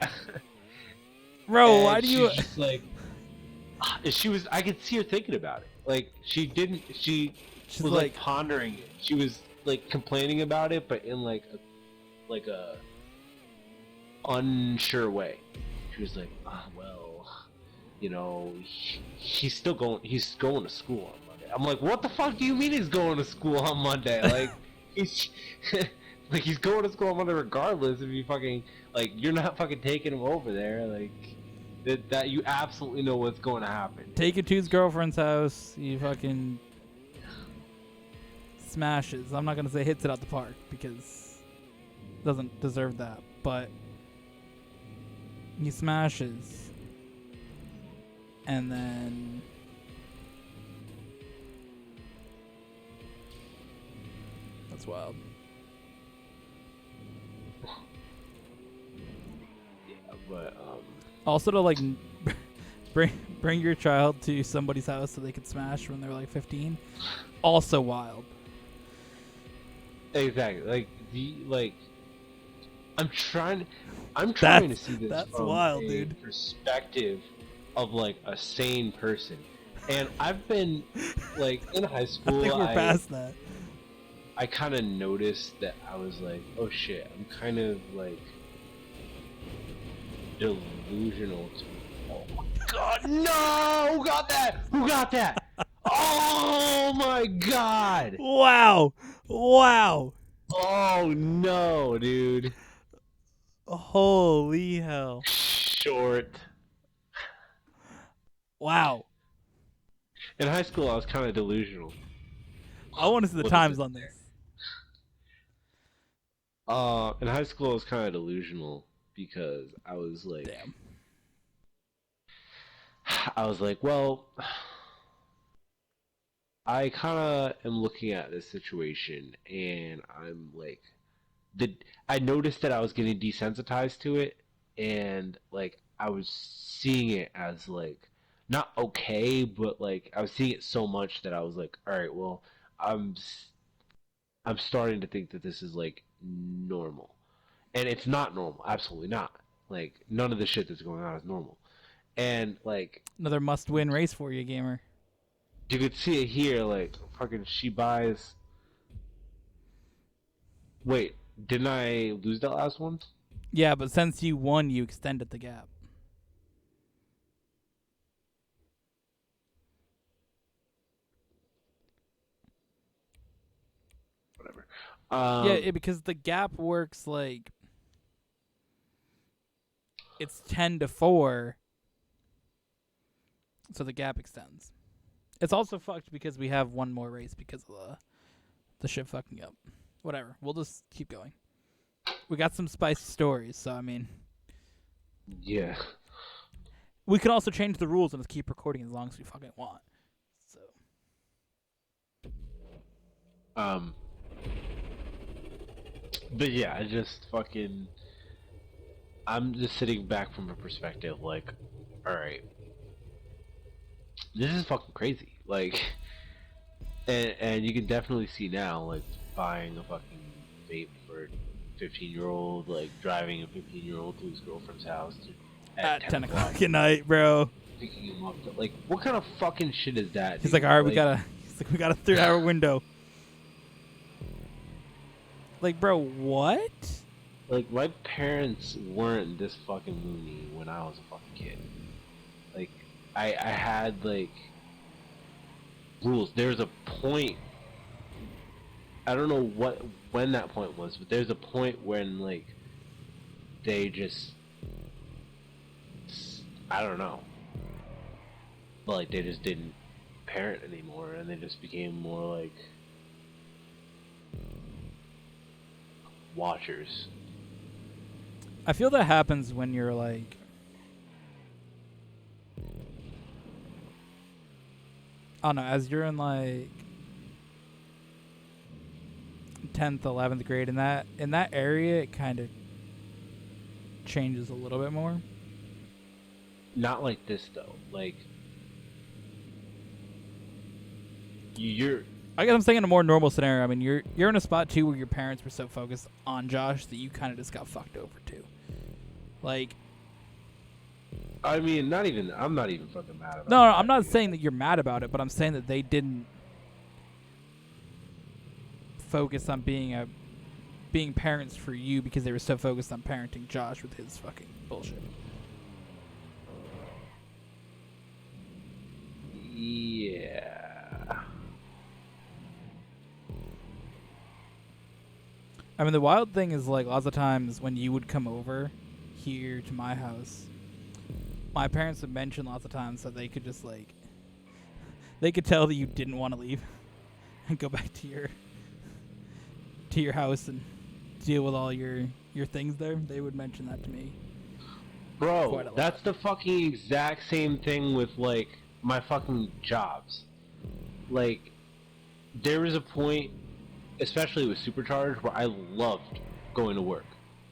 Bro, and why do you... Just like, I could see her thinking about it. Like, she was like pondering it. She was like complaining about it, but in like a unsure way. She was like, well, he's going to school on Monday. I'm like, what the fuck do you mean he's going to school on Monday? Like, he's like he's going to school on Monday regardless if you fucking like you're not fucking taking him over there. Like that you absolutely know what's going to happen. Take it to his girlfriend's house. He fucking smashes. I'm not gonna say hits it out the park because it doesn't deserve that, but he smashes, and then that's wild. Yeah, but Also to like bring your child to somebody's house so they could smash when they're like 15. Also wild. Exactly. I'm trying to see this that's from wild, a dude. perspective of like a sane person. And I've been like in high school. I think we're past that. I kind of noticed that I was like, oh shit, I'm kind of like delusional to. Oh my god, no! Who got that? Who got that? Oh my god! Wow. Oh no, dude. Holy hell. Short. Wow. In high school, I was kind of delusional. I want to see the We'll just times end on it this. there. In high school, I was kind of delusional because Damn. I was like, well, I kind of am looking at this situation, and I'm like, the I noticed that I was getting desensitized to it, and like I was seeing it as like not okay, but like I was seeing it so much that I was like, all right, well, I'm I'm starting to think that this is like normal, and it's not normal, absolutely not. Like none of the shit that's going on is normal, and like Another must-win race for you, gamer. you could see it here, like fucking she buys. Wait, didn't I lose that last one? Yeah, but since you won, you extended the gap. Whatever. Yeah, Um, because the gap works like it's 10-4, so the gap extends. It's also fucked because we have one more race because of the shit fucking up. Whatever. We'll just keep going. We got some spicy stories, so I mean, yeah. we can also change the rules and just keep recording as long as we fucking want. So Um, but yeah, I just fucking. I'm just sitting back from a perspective like, all right, this is fucking crazy. Like, and you can definitely see now, like, buying a fucking vape for a 15-year-old, like driving a 15-year-old to his girlfriend's house at at 10 10 o'clock, o'clock at night, bro. picking him up. Like, what kind of fucking shit is that, He's like, dude? all right, He's like, we got a 3-hour window. Like, bro, what? like my parents weren't this fucking loony when I was a fucking kid. Like, I had like rules. There's a point. I don't know when that point was, but there's a point when like they just I don't know, but like they just didn't parent anymore, and they just became more like watchers. I feel that happens when you're like, I don't know, as you're in like 10th, 11th grade, in that area, it kind of changes a little bit more. Not like this though. Like you're I guess I'm saying in a more normal scenario. I mean, you're in a spot too where your parents were so focused on Josh that you kind of just got fucked over too. Like, I mean, not even. I'm not even fucking mad about no, I'm that, not dude. saying that you're mad about it, but I'm saying that they didn't focus on being parents for you because they were so focused on parenting Josh with his fucking bullshit. Yeah. I mean, the wild thing is like lots of times when you would come over here to my house, my parents would mention lots of times that they could just like they could tell that you didn't want to leave and go back to your house and deal with all your things there. They would mention that to me quite a Bro, lot. that's the fucking exact same thing with like my fucking jobs. Like there was a point, especially with Supercharged, where I loved going to work.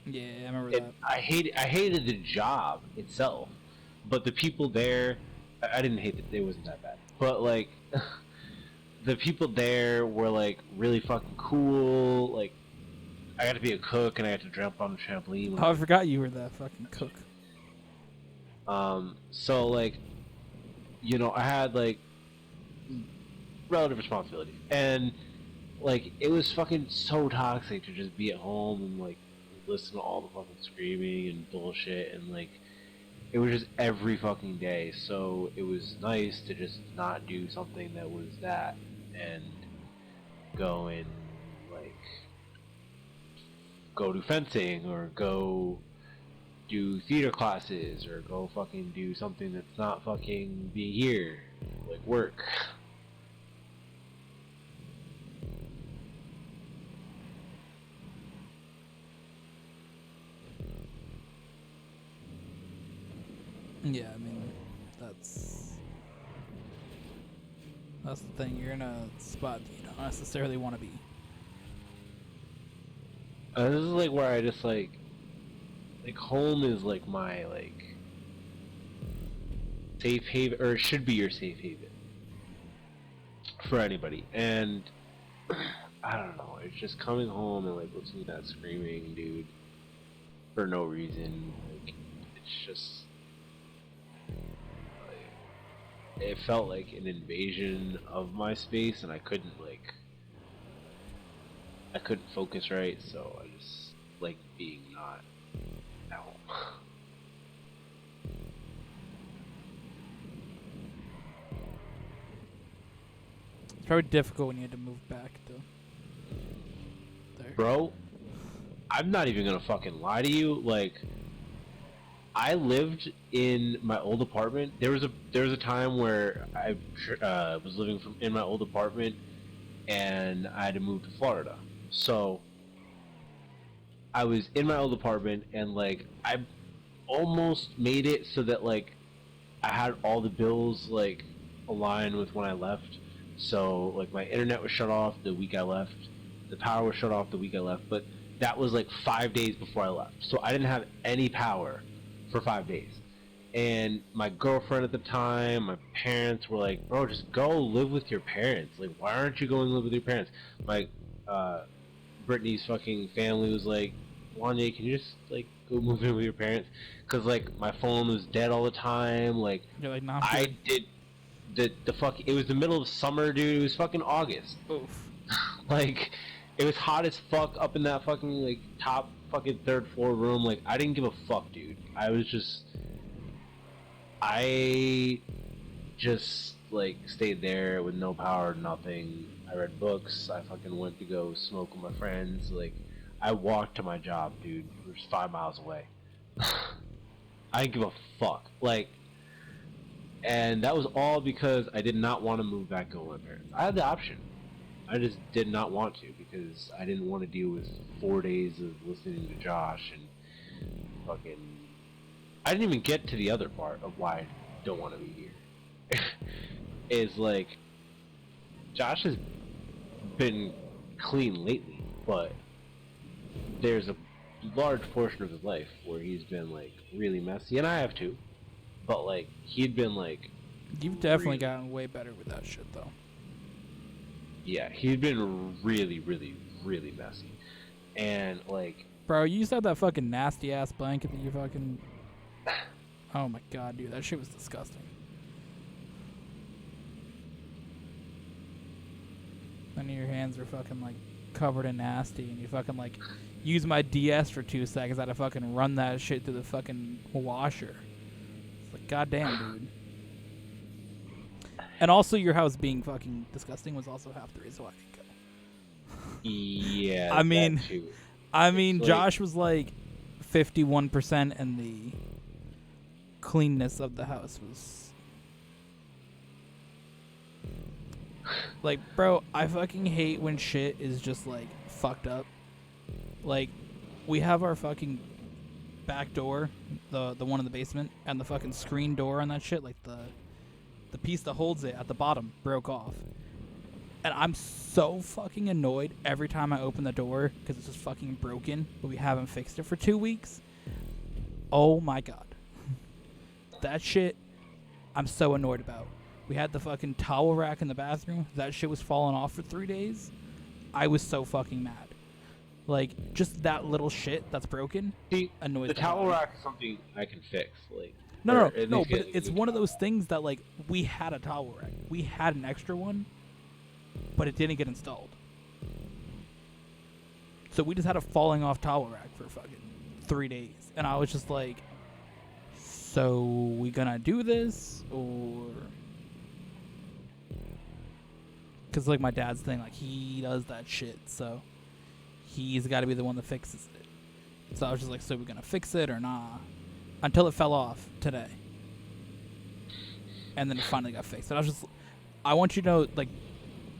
Yeah, I remember And that. I hated the job itself, but the people there, I didn't hate it. It wasn't that bad. But like the people there were like really fucking cool. Like I got to be a cook and I got to jump on the trampoline. When Oh, I I was forgot you were the fucking cook. so like I had like relative responsibility, and like it was fucking so toxic to just be at home and like listen to all the fucking screaming and bullshit, and like it was just every fucking day. So it was nice to just not do something that was that and go and like go do fencing or go do theater classes or go fucking do something that's not fucking being here, like work. Yeah, I mean, that's the thing. You're in a spot that you don't necessarily want to be. This is like where I just like home is like my like safe haven, or it should be your safe haven for anybody. And I don't know, it's just coming home and like listening to that screaming, dude, for no reason. Like, it's just like, it felt like an invasion of my space, and I couldn't focus right, so I just like being not at home. It's probably difficult when you had to move back, though. There. Bro, I'm not even gonna fucking lie to you. Like, I lived in my old apartment. There was a time where I was living in my old apartment, and I had to move to Florida. So I was in my old apartment, and like I almost made it so that like I had all the bills like aligned with when I left. So like my internet was shut off the week I left, the power was shut off the week I left, but that was like 5 days before I left. So I didn't have any power for 5 days. And my girlfriend at the time, my parents were like, bro, just go live with your parents. Like, why aren't you going to live with your parents? My Brittany's fucking family was like, Wanyá, can you just like go move in with your parents? Because like my phone was dead all the time. Like, You're like, nah, I did the fuck. It was the middle of summer, dude. It was fucking August. Oof. Like, it was hot as fuck up in that fucking like top fucking third floor room. Like, I didn't give a fuck, dude. I just like stayed there with no power, nothing. I read books. I fucking went to go smoke with my friends. Like, I walked to my job, dude. It was 5 miles away. I didn't give a fuck. Like, and that was all because I did not want to move back in with my parents. I had the option. I just did not want to because I didn't want to deal with 4 days of listening to Josh and fucking. I didn't even get to the other part of why I don't want to be here. Is like, Josh has been clean lately, but there's a large portion of his life where he's been like really messy, and I have too. But like, he'd been like, You've definitely gotten way better with that shit, though. yeah, he'd been really, really, really messy, and like, Bro, you used to have that fucking nasty ass blanket that you fucking. Oh my god, dude, that shit was disgusting. None of your hands are fucking like covered in nasty, and you fucking like use my DS for 2 seconds. I had to fucking run that shit through the fucking washer. It's like, goddamn, dude. And also, your house being fucking disgusting was also half the reason why I didn't go. yeah, I mean, that too. like, Josh Josh was like 51%, and the cleanness of the house was like, bro, I fucking hate when shit is just like fucked up. Like, we have our fucking back door, the one in the basement, and the fucking screen door on that shit, like the piece that holds it at the bottom broke off. And I'm so fucking annoyed every time I open the door because it's just fucking broken, but we haven't fixed it for 2 weeks. Oh my god. That shit, I'm so annoyed about. We had the fucking towel rack in the bathroom. That shit was falling off for 3 days. I was so fucking mad. Like, just that little shit that's broken annoys the the towel hell out of me. rack is something I can fix. Like, No, but it's one of those things that, like, we had a towel rack. We had an extra one, but it didn't get installed. So we just had a falling off towel rack for fucking 3 days. And I was just like, so we gonna do this? Or... Because, like, my dad's thing, like, he does that shit, so he's got to be the one that fixes it. So I was just like, so we gonna fix it or nah? until it fell off today. And then it finally got fixed. And I want you to know, like,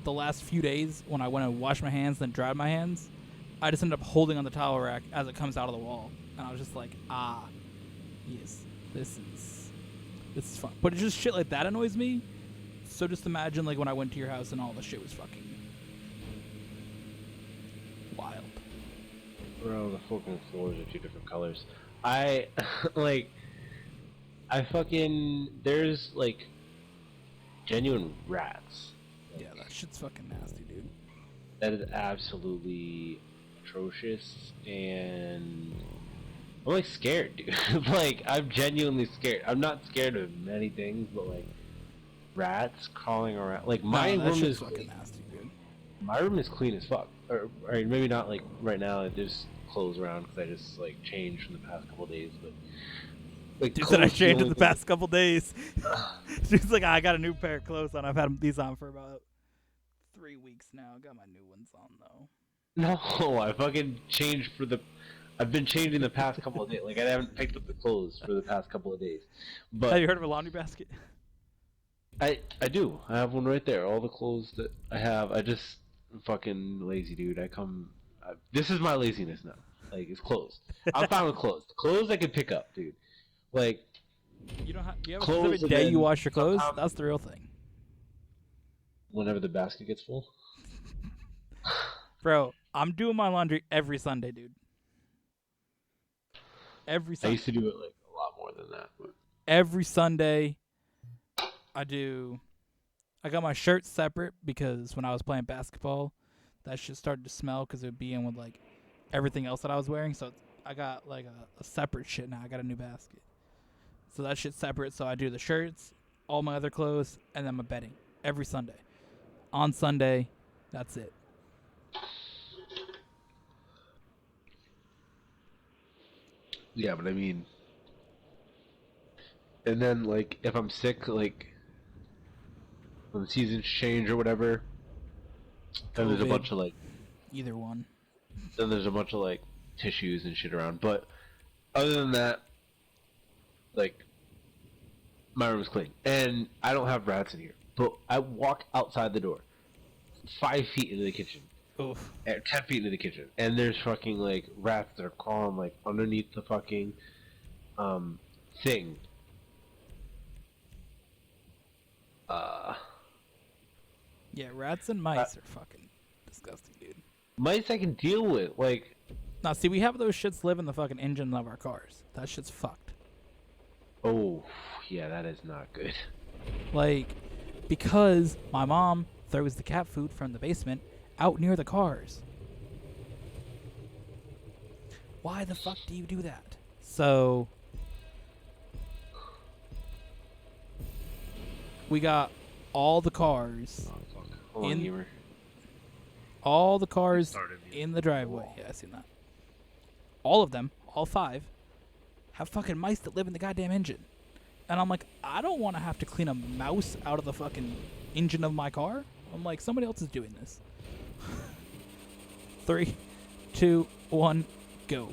the last few days when I went and washed my hands, then dried my hands, I just ended up holding on the towel rack as it comes out of the wall. And I was just like, yes, this is fun. But it's just shit like that annoys me. So just imagine, like, when I went to your house and all the shit was fucking wild. Bro, the fucking floors are 2 different colors. There's, like, genuine rats. Like, Yeah, that shit's fucking nasty, dude. that is absolutely atrocious, and I'm, like, scared, dude. Like, I'm genuinely scared. I'm not scared of many things, but, like, rats crawling around. Like, my No, that room shit's is fucking nasty, dude. my room is clean as fuck. Or maybe not, like, right now. There's clothes around because I just, like, changed from the past couple of days, but like, Dude said I clothes the changed in only the thing- past couple days. She's like, I got a new pair of clothes on. I've had these on for about 3 weeks now. Got my new ones on though. No, I fucking changed for the. I've been changing the past couple of days. Like, I haven't picked up the clothes for the past couple of days. But Have you heard of a laundry basket? I do. I have one right there. All the clothes that I have. I'm fucking lazy, dude. This is my laziness now. Like, it's clothes. I'm fine with clothes. Clothes I can pick up, dude. Like, You don't have. Do you have a clothes specific day and you then wash your clothes? sometimes- That's the real thing, whenever the basket gets full. bro. I'm doing my laundry every Sunday, dude. Every I Sunday. used to do it like a lot more than that. But Every Sunday, I do. I got my shirts separate because when I was playing basketball, that shit started to smell because it would be in with like everything else that I was wearing. So I got like a separate shit now. I got a new basket. So that shit's separate. So I do the shirts, all my other clothes, and then my bedding every Sunday. On Sunday, that's it. yeah, but I mean, and then like if I'm sick, like when the seasons change or whatever, then there's a COVID. bunch of like Either one. tissues and shit around. But other than that, like my room's clean, and I don't have rats in here. But I walk outside the door, 5 feet into the kitchen, Oof. 10 feet into the kitchen, and there's fucking like rats that are crawling like underneath the fucking thing. Yeah, rats and mice are fucking disgusting, dude. Mice I can deal with, like. Now, see, we have those shits live in the fucking engine of our cars. That shit's fucked. Oh, yeah, that is not good. Like, because my mom throws the cat food from the basement out near the cars. Why the fuck do you do that? So, we got all the cars, Oh, fuck. Hold on, In- gamer. all the cars Started me. in the driveway. Yeah, I seen that. All of them, all 5, have fucking mice that live in the goddamn engine. And I'm like, I don't want to have to clean a mouse out of the fucking engine of my car. I'm like, somebody else is doing this. 3, 2, 1, go.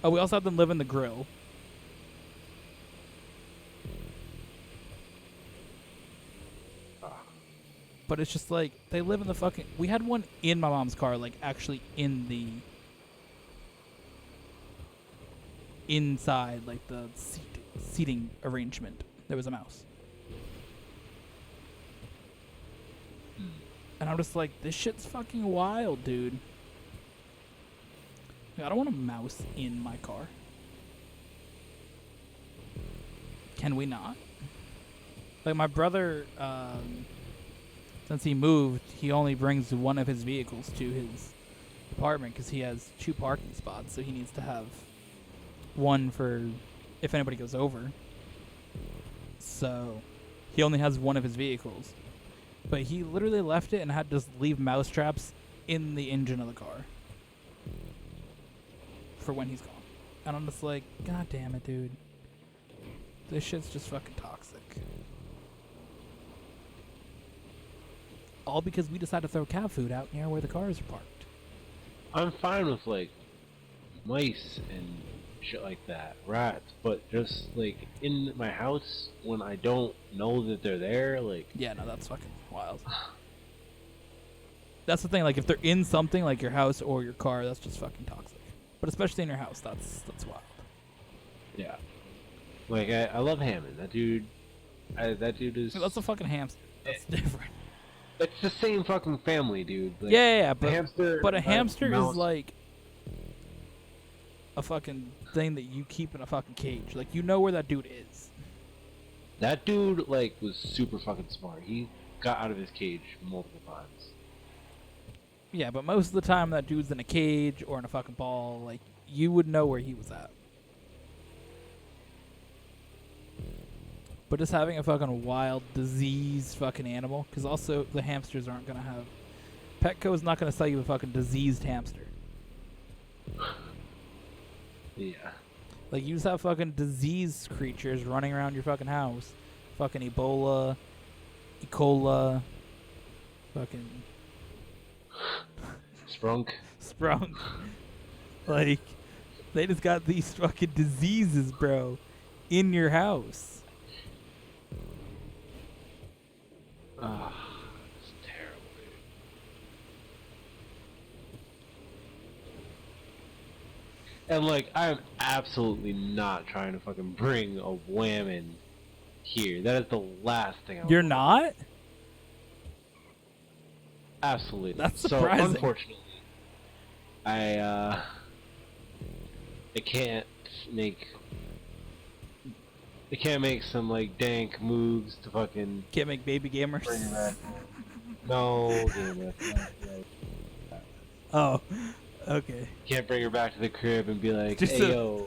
Oh, we also have them live in the grill. But it's just like, they live in the fucking... We had one in my mom's car, like, actually in the... Inside, like, the seating arrangement. There was a mouse. And I'm just like, this shit's fucking wild, dude. Like, I don't want a mouse in my car. Can we not? Like, my brother, since he moved, he only brings one of his vehicles to his apartment because he has 2 parking spots, so he needs to have one for if anybody goes over. So he only has one of his vehicles. But he literally left it and had to just leave mouse traps in the engine of the car for when he's gone. And I'm just like, God damn it, dude. This shit's just fucking toxic. All because we decided to throw cat food out near where the cars are parked. I'm fine with like mice and shit like that. Rats, but just like in my house when I don't know that they're there, like Yeah, no, that's fucking wild. That's the thing. Like, if they're in something like your house or your car, that's just fucking toxic. But especially in your house, that's wild. yeah, like I love Hammond. That dude, that dude is. That's a fucking hamster. That's different. It's the same fucking family, dude. Like, Yeah, the hamster, but a hamster mouse, is like a fucking thing that you keep in a fucking cage. Like, you know where that dude is. that dude like was super fucking smart. He got out of his cage multiple times. Yeah, but most of the time that dude's in a cage or in a fucking ball. Like, you would know where he was at. But just having a fucking wild, diseased fucking animal, because also the hamsters aren't gonna have. Petco's not gonna sell you a fucking diseased hamster. Yeah. Like, you just have fucking diseased creatures running around your fucking house. Fucking Ebola, E. coli, fucking Sprunk. sprung. Like, they just got these fucking diseases, bro, in your house. Ah, it's terrible, dude. And like, I'm absolutely not trying to fucking bring a whammon here. That is the last thing I You're want. not? Absolutely. That's So surprising. unfortunately, I can't make some like dank moves to fucking Can't make baby gamers. bring it back. No, gamer. Oh, okay. Can't bring her back to the crib and be like, Just hey a- yo,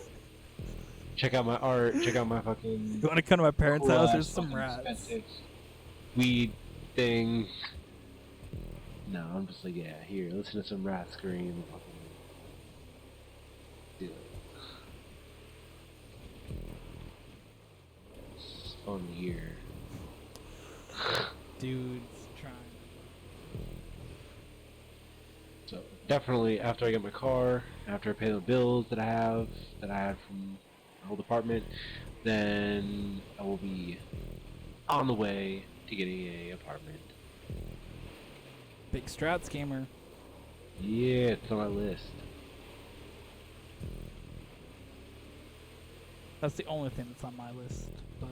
check out my art, check out my fucking You want to come to my parents' cool house? ass There's some fucking rats. expensive weed thing. No, I'm just like, yeah, here, listen to some rat scream and fucking do it. It's fun here. Dude's trying. So definitely after I get my car, after I pay the bills that I had from the whole department, then I will be on the way to getting a apartment. Big Strats gamer. Yeah, it's on my list. That's the only thing that's on my list. But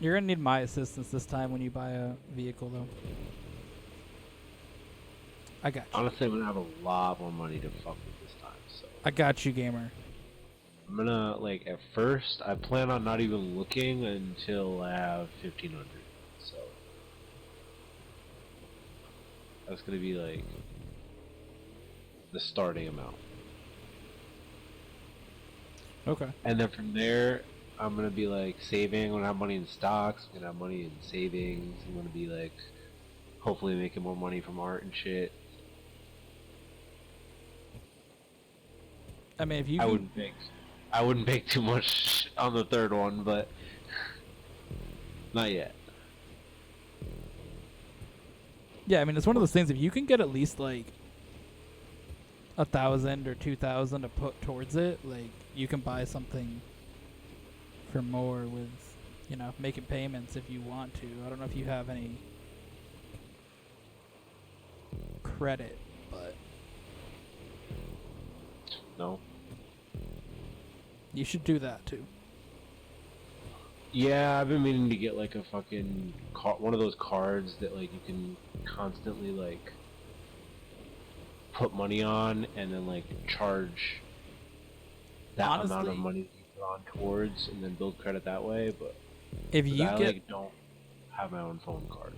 you're gonna need my assistance this time when you buy a vehicle, though. I got you. Honestly, I'm gonna have a lot more money to fuck with this time, so I got you, gamer. I'm gonna like at first I plan on not even looking until I have 1,500. So that's gonna be like the starting amount. Okay. And then from there, I'm gonna be like saving. I'm gonna have money in stocks. I'm gonna have money in savings. I'm gonna be like, hopefully making more money from art and shit. I mean, if you I can- wouldn't bake too much on the third one, but not yet. Yeah, I mean, it's one of those things. If you can get at least like 1,000 or 2,000 to put towards it, like, you can buy something for more with, you know, making payments if you want to. I don't know if you have any credit, but No. you should do that too. Yeah, I've been meaning to get like a fucking one of those cards that like you can constantly like put money on and then like charge that amount of Honestly, money you put on towards and then build credit that way. But if you I get like don't have my own phone card.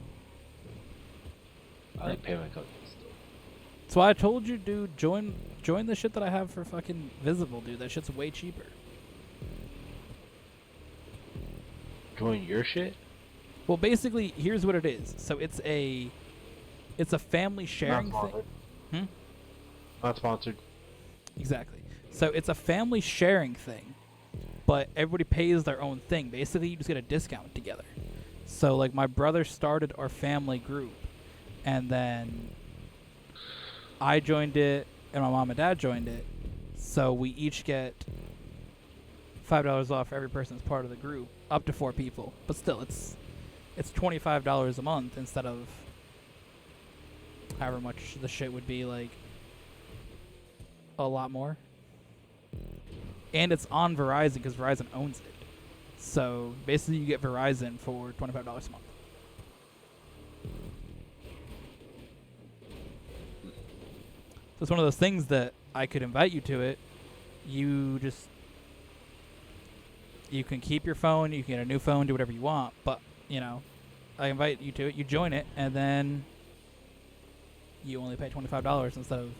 I like pay my cousins still. So I told you, dude, join the shit that I have for fucking Visible, dude. That shit's way cheaper. Join your shit? Well, basically, here's what it is. So it's a It's a family Not sharing thing. sponsored. Hmm? Not sponsored. Exactly. So it's a family sharing thing, but everybody pays their own thing. Basically, you just get a discount together. So like my brother started our family group, and then I joined it, and my mom and dad joined it. So we each get $5 off for every person that's part of the group, up to 4 people. But still, it's $25 a month instead of however much the shit would be, like a lot more. And it's on Verizon because Verizon owns it. So basically, you get Verizon for $25 a month. So it's one of those things that I could invite you to it. You can keep your phone, you can get a new phone, do whatever you want. But I invite you to it. You join it, and then you only pay $25 instead of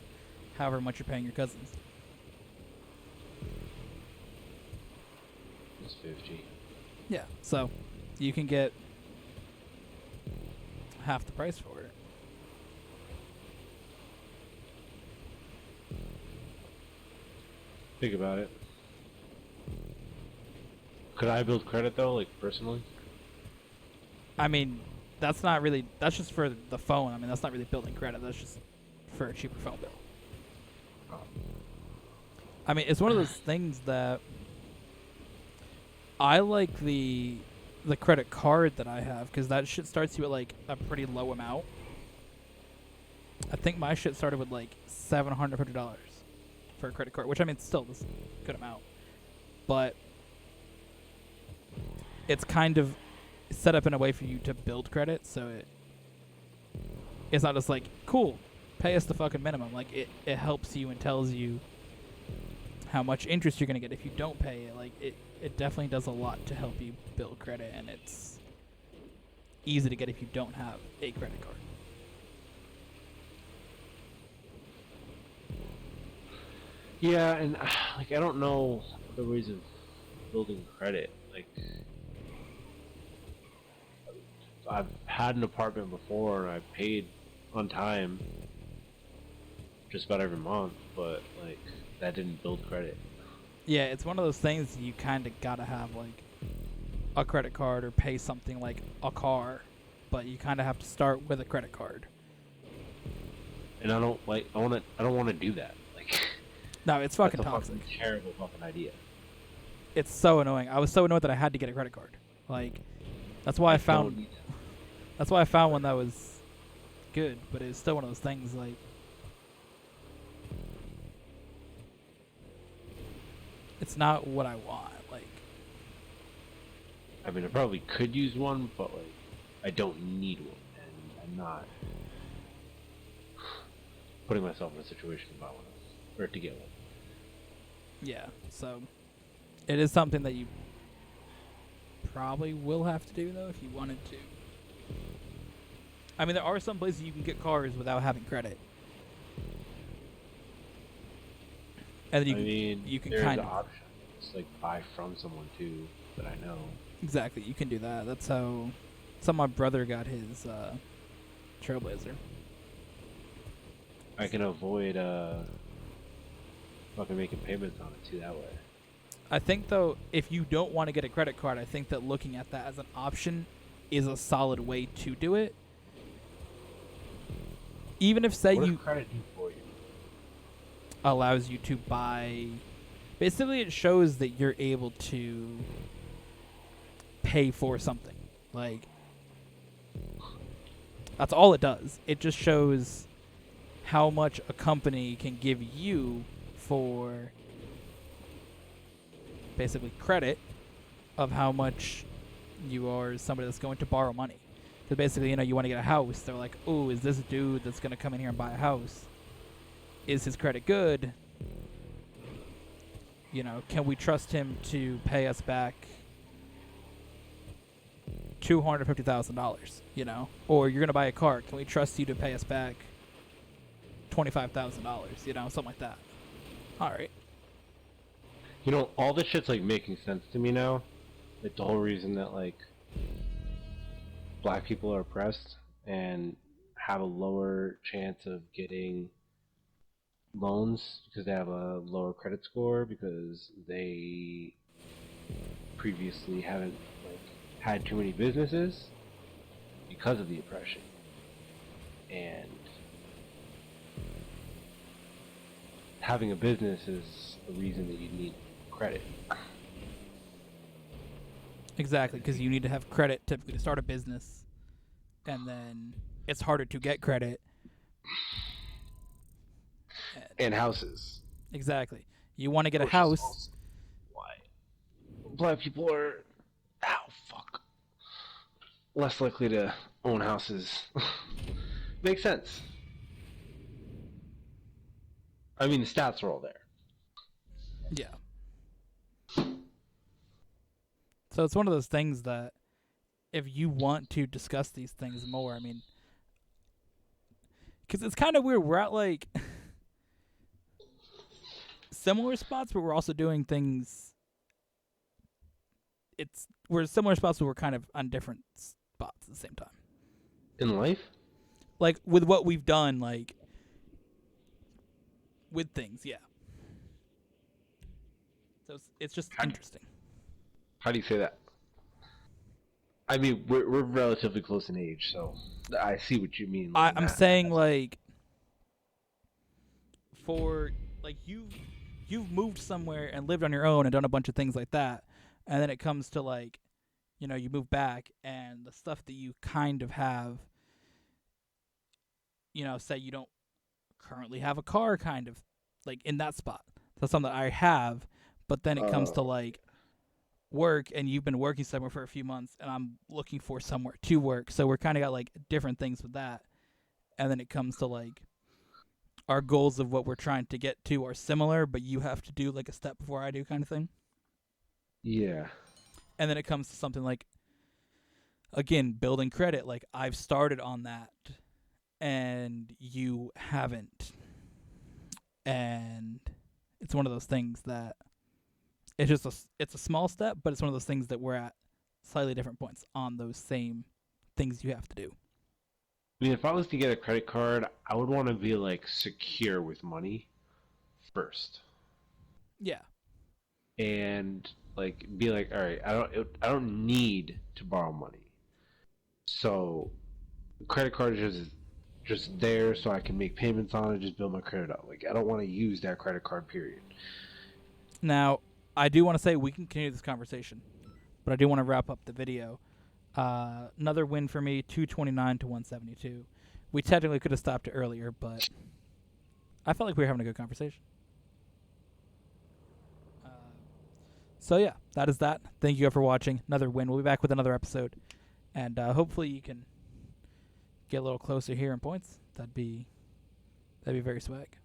however much you're paying your cousins. It's 50. Yeah, so you can get half the price for it. Think about it. Could I build credit though, like personally? I mean, that's just for the phone. I mean, that's not really building credit. That's just for a cheaper phone bill. Oh. I mean, it's one of those things that I like the credit card that I have because that shit starts you at like a pretty low amount. I think my shit started with like $750 for a credit card, which I mean, still is a good amount, but it's kind of set up in a way for you to build credit, so it's not just like, cool, pay us the fucking minimum. Like it helps you and tells you how much interest you're gonna get if you don't pay it. Like it definitely does a lot to help you build credit, and it's easy to get if you don't have a credit card. Yeah, and like I don't know other ways of building credit. Like I've had an apartment before and I paid on time just about every month, but like that didn't build credit. Yeah, it's one of those things you kind of gotta have like a credit card or pay something like a car, but you kind of have to start with a credit card. And I don't want to do that. Like No, it's fucking that's a toxic. fucking terrible fucking idea. It's so annoying. I was so annoyed that I had to get a credit card. Like that's why I don't found need that. that's why I found one that was good, but it's still one of those things like it's not what I want. Like I mean, I probably could use one, but like I don't need one, and I'm not putting myself in a situation to buy one or to get one. yeah, so it is something that you probably will have to do though if you wanted to. I mean, there are some places you can get cars without having credit, and then you can there's kind an of option. It's like buy from someone too that I know. exactly you can do that. That's how my brother got his Trailblazer. I can avoid fucking making payments on it too that way. I think though, if you don't want to get a credit card, I think that looking at that as an option is a solid way to do it. Even if say What you does credit do for you? allows you to buy, basically it shows that you're able to pay for something. Like that's all it does. It just shows how much a company can give you for basically credit of how much you are somebody that's going to borrow money. So basically, you want to get a house. They're like, "Oh, is this dude that's going to come in here and buy a house? Is his credit good? Can we trust him to pay us back $250,000? Or you're going to buy a car. Can we trust you to pay us back $25,000? Something like that. All right. All this shit's like making sense to me now. Like the whole reason that like black people are oppressed and have a lower chance of getting loans because they have a lower credit score because they previously haven't like had too many businesses because of the oppression. And having a business is a reason that you need credit. Exactly, because you need to have credit typically to start a business, and then it's harder to get credit. And houses. Exactly. You want to get a Which is house. also why black people are, fuck, less likely to own houses. Makes sense. I mean, the stats are all there. Yeah. So it's one of those things that if you want to discuss these things more, I mean, because it's kind of weird. We're at like similar spots, but we're also doing things. We're similar spots, but we're kind of on different spots at the same time. In life? Like with what we've done, like with things, yeah. So it's just interesting. How do you say that? I mean, we're relatively close in age, so I see what you mean. Like I'm saying like for like you've moved somewhere and lived on your own and done a bunch of things like that, and then it comes to like, you know, you move back and the stuff that you kind of have, you know, say you don't currently have a car, kind of like in that spot. That's something that I have, but then it comes to like work, and you've been working somewhere for a few months, and I'm looking for somewhere to work. So we're kind of got like different things with that, and then it comes to like our goals of what we're trying to get to are similar, but you have to do like a step before I do, kind of thing. Yeah. And then it comes to something like, again, building credit. Like I've started on that, and you haven't, and it's one of those things that it's a small step, but it's one of those things that we're at slightly different points on those same things you have to do. I mean, if I was to get a credit card, I would want to be like secure with money first, Yeah. and like be like, all right, I don't need to borrow money, so the credit card is just there so I can make payments on it, just build my credit up. Like I don't want to use that credit card. Period. Now, I do want to say we can continue this conversation, but I do want to wrap up the video. Another win for me, 229 to 172. We technically could have stopped it earlier, but I felt like we were having a good conversation. So yeah, that is that. Thank you for watching. Another win. We'll be back with another episode, and hopefully you can get a little closer here in points. That'd be very swag.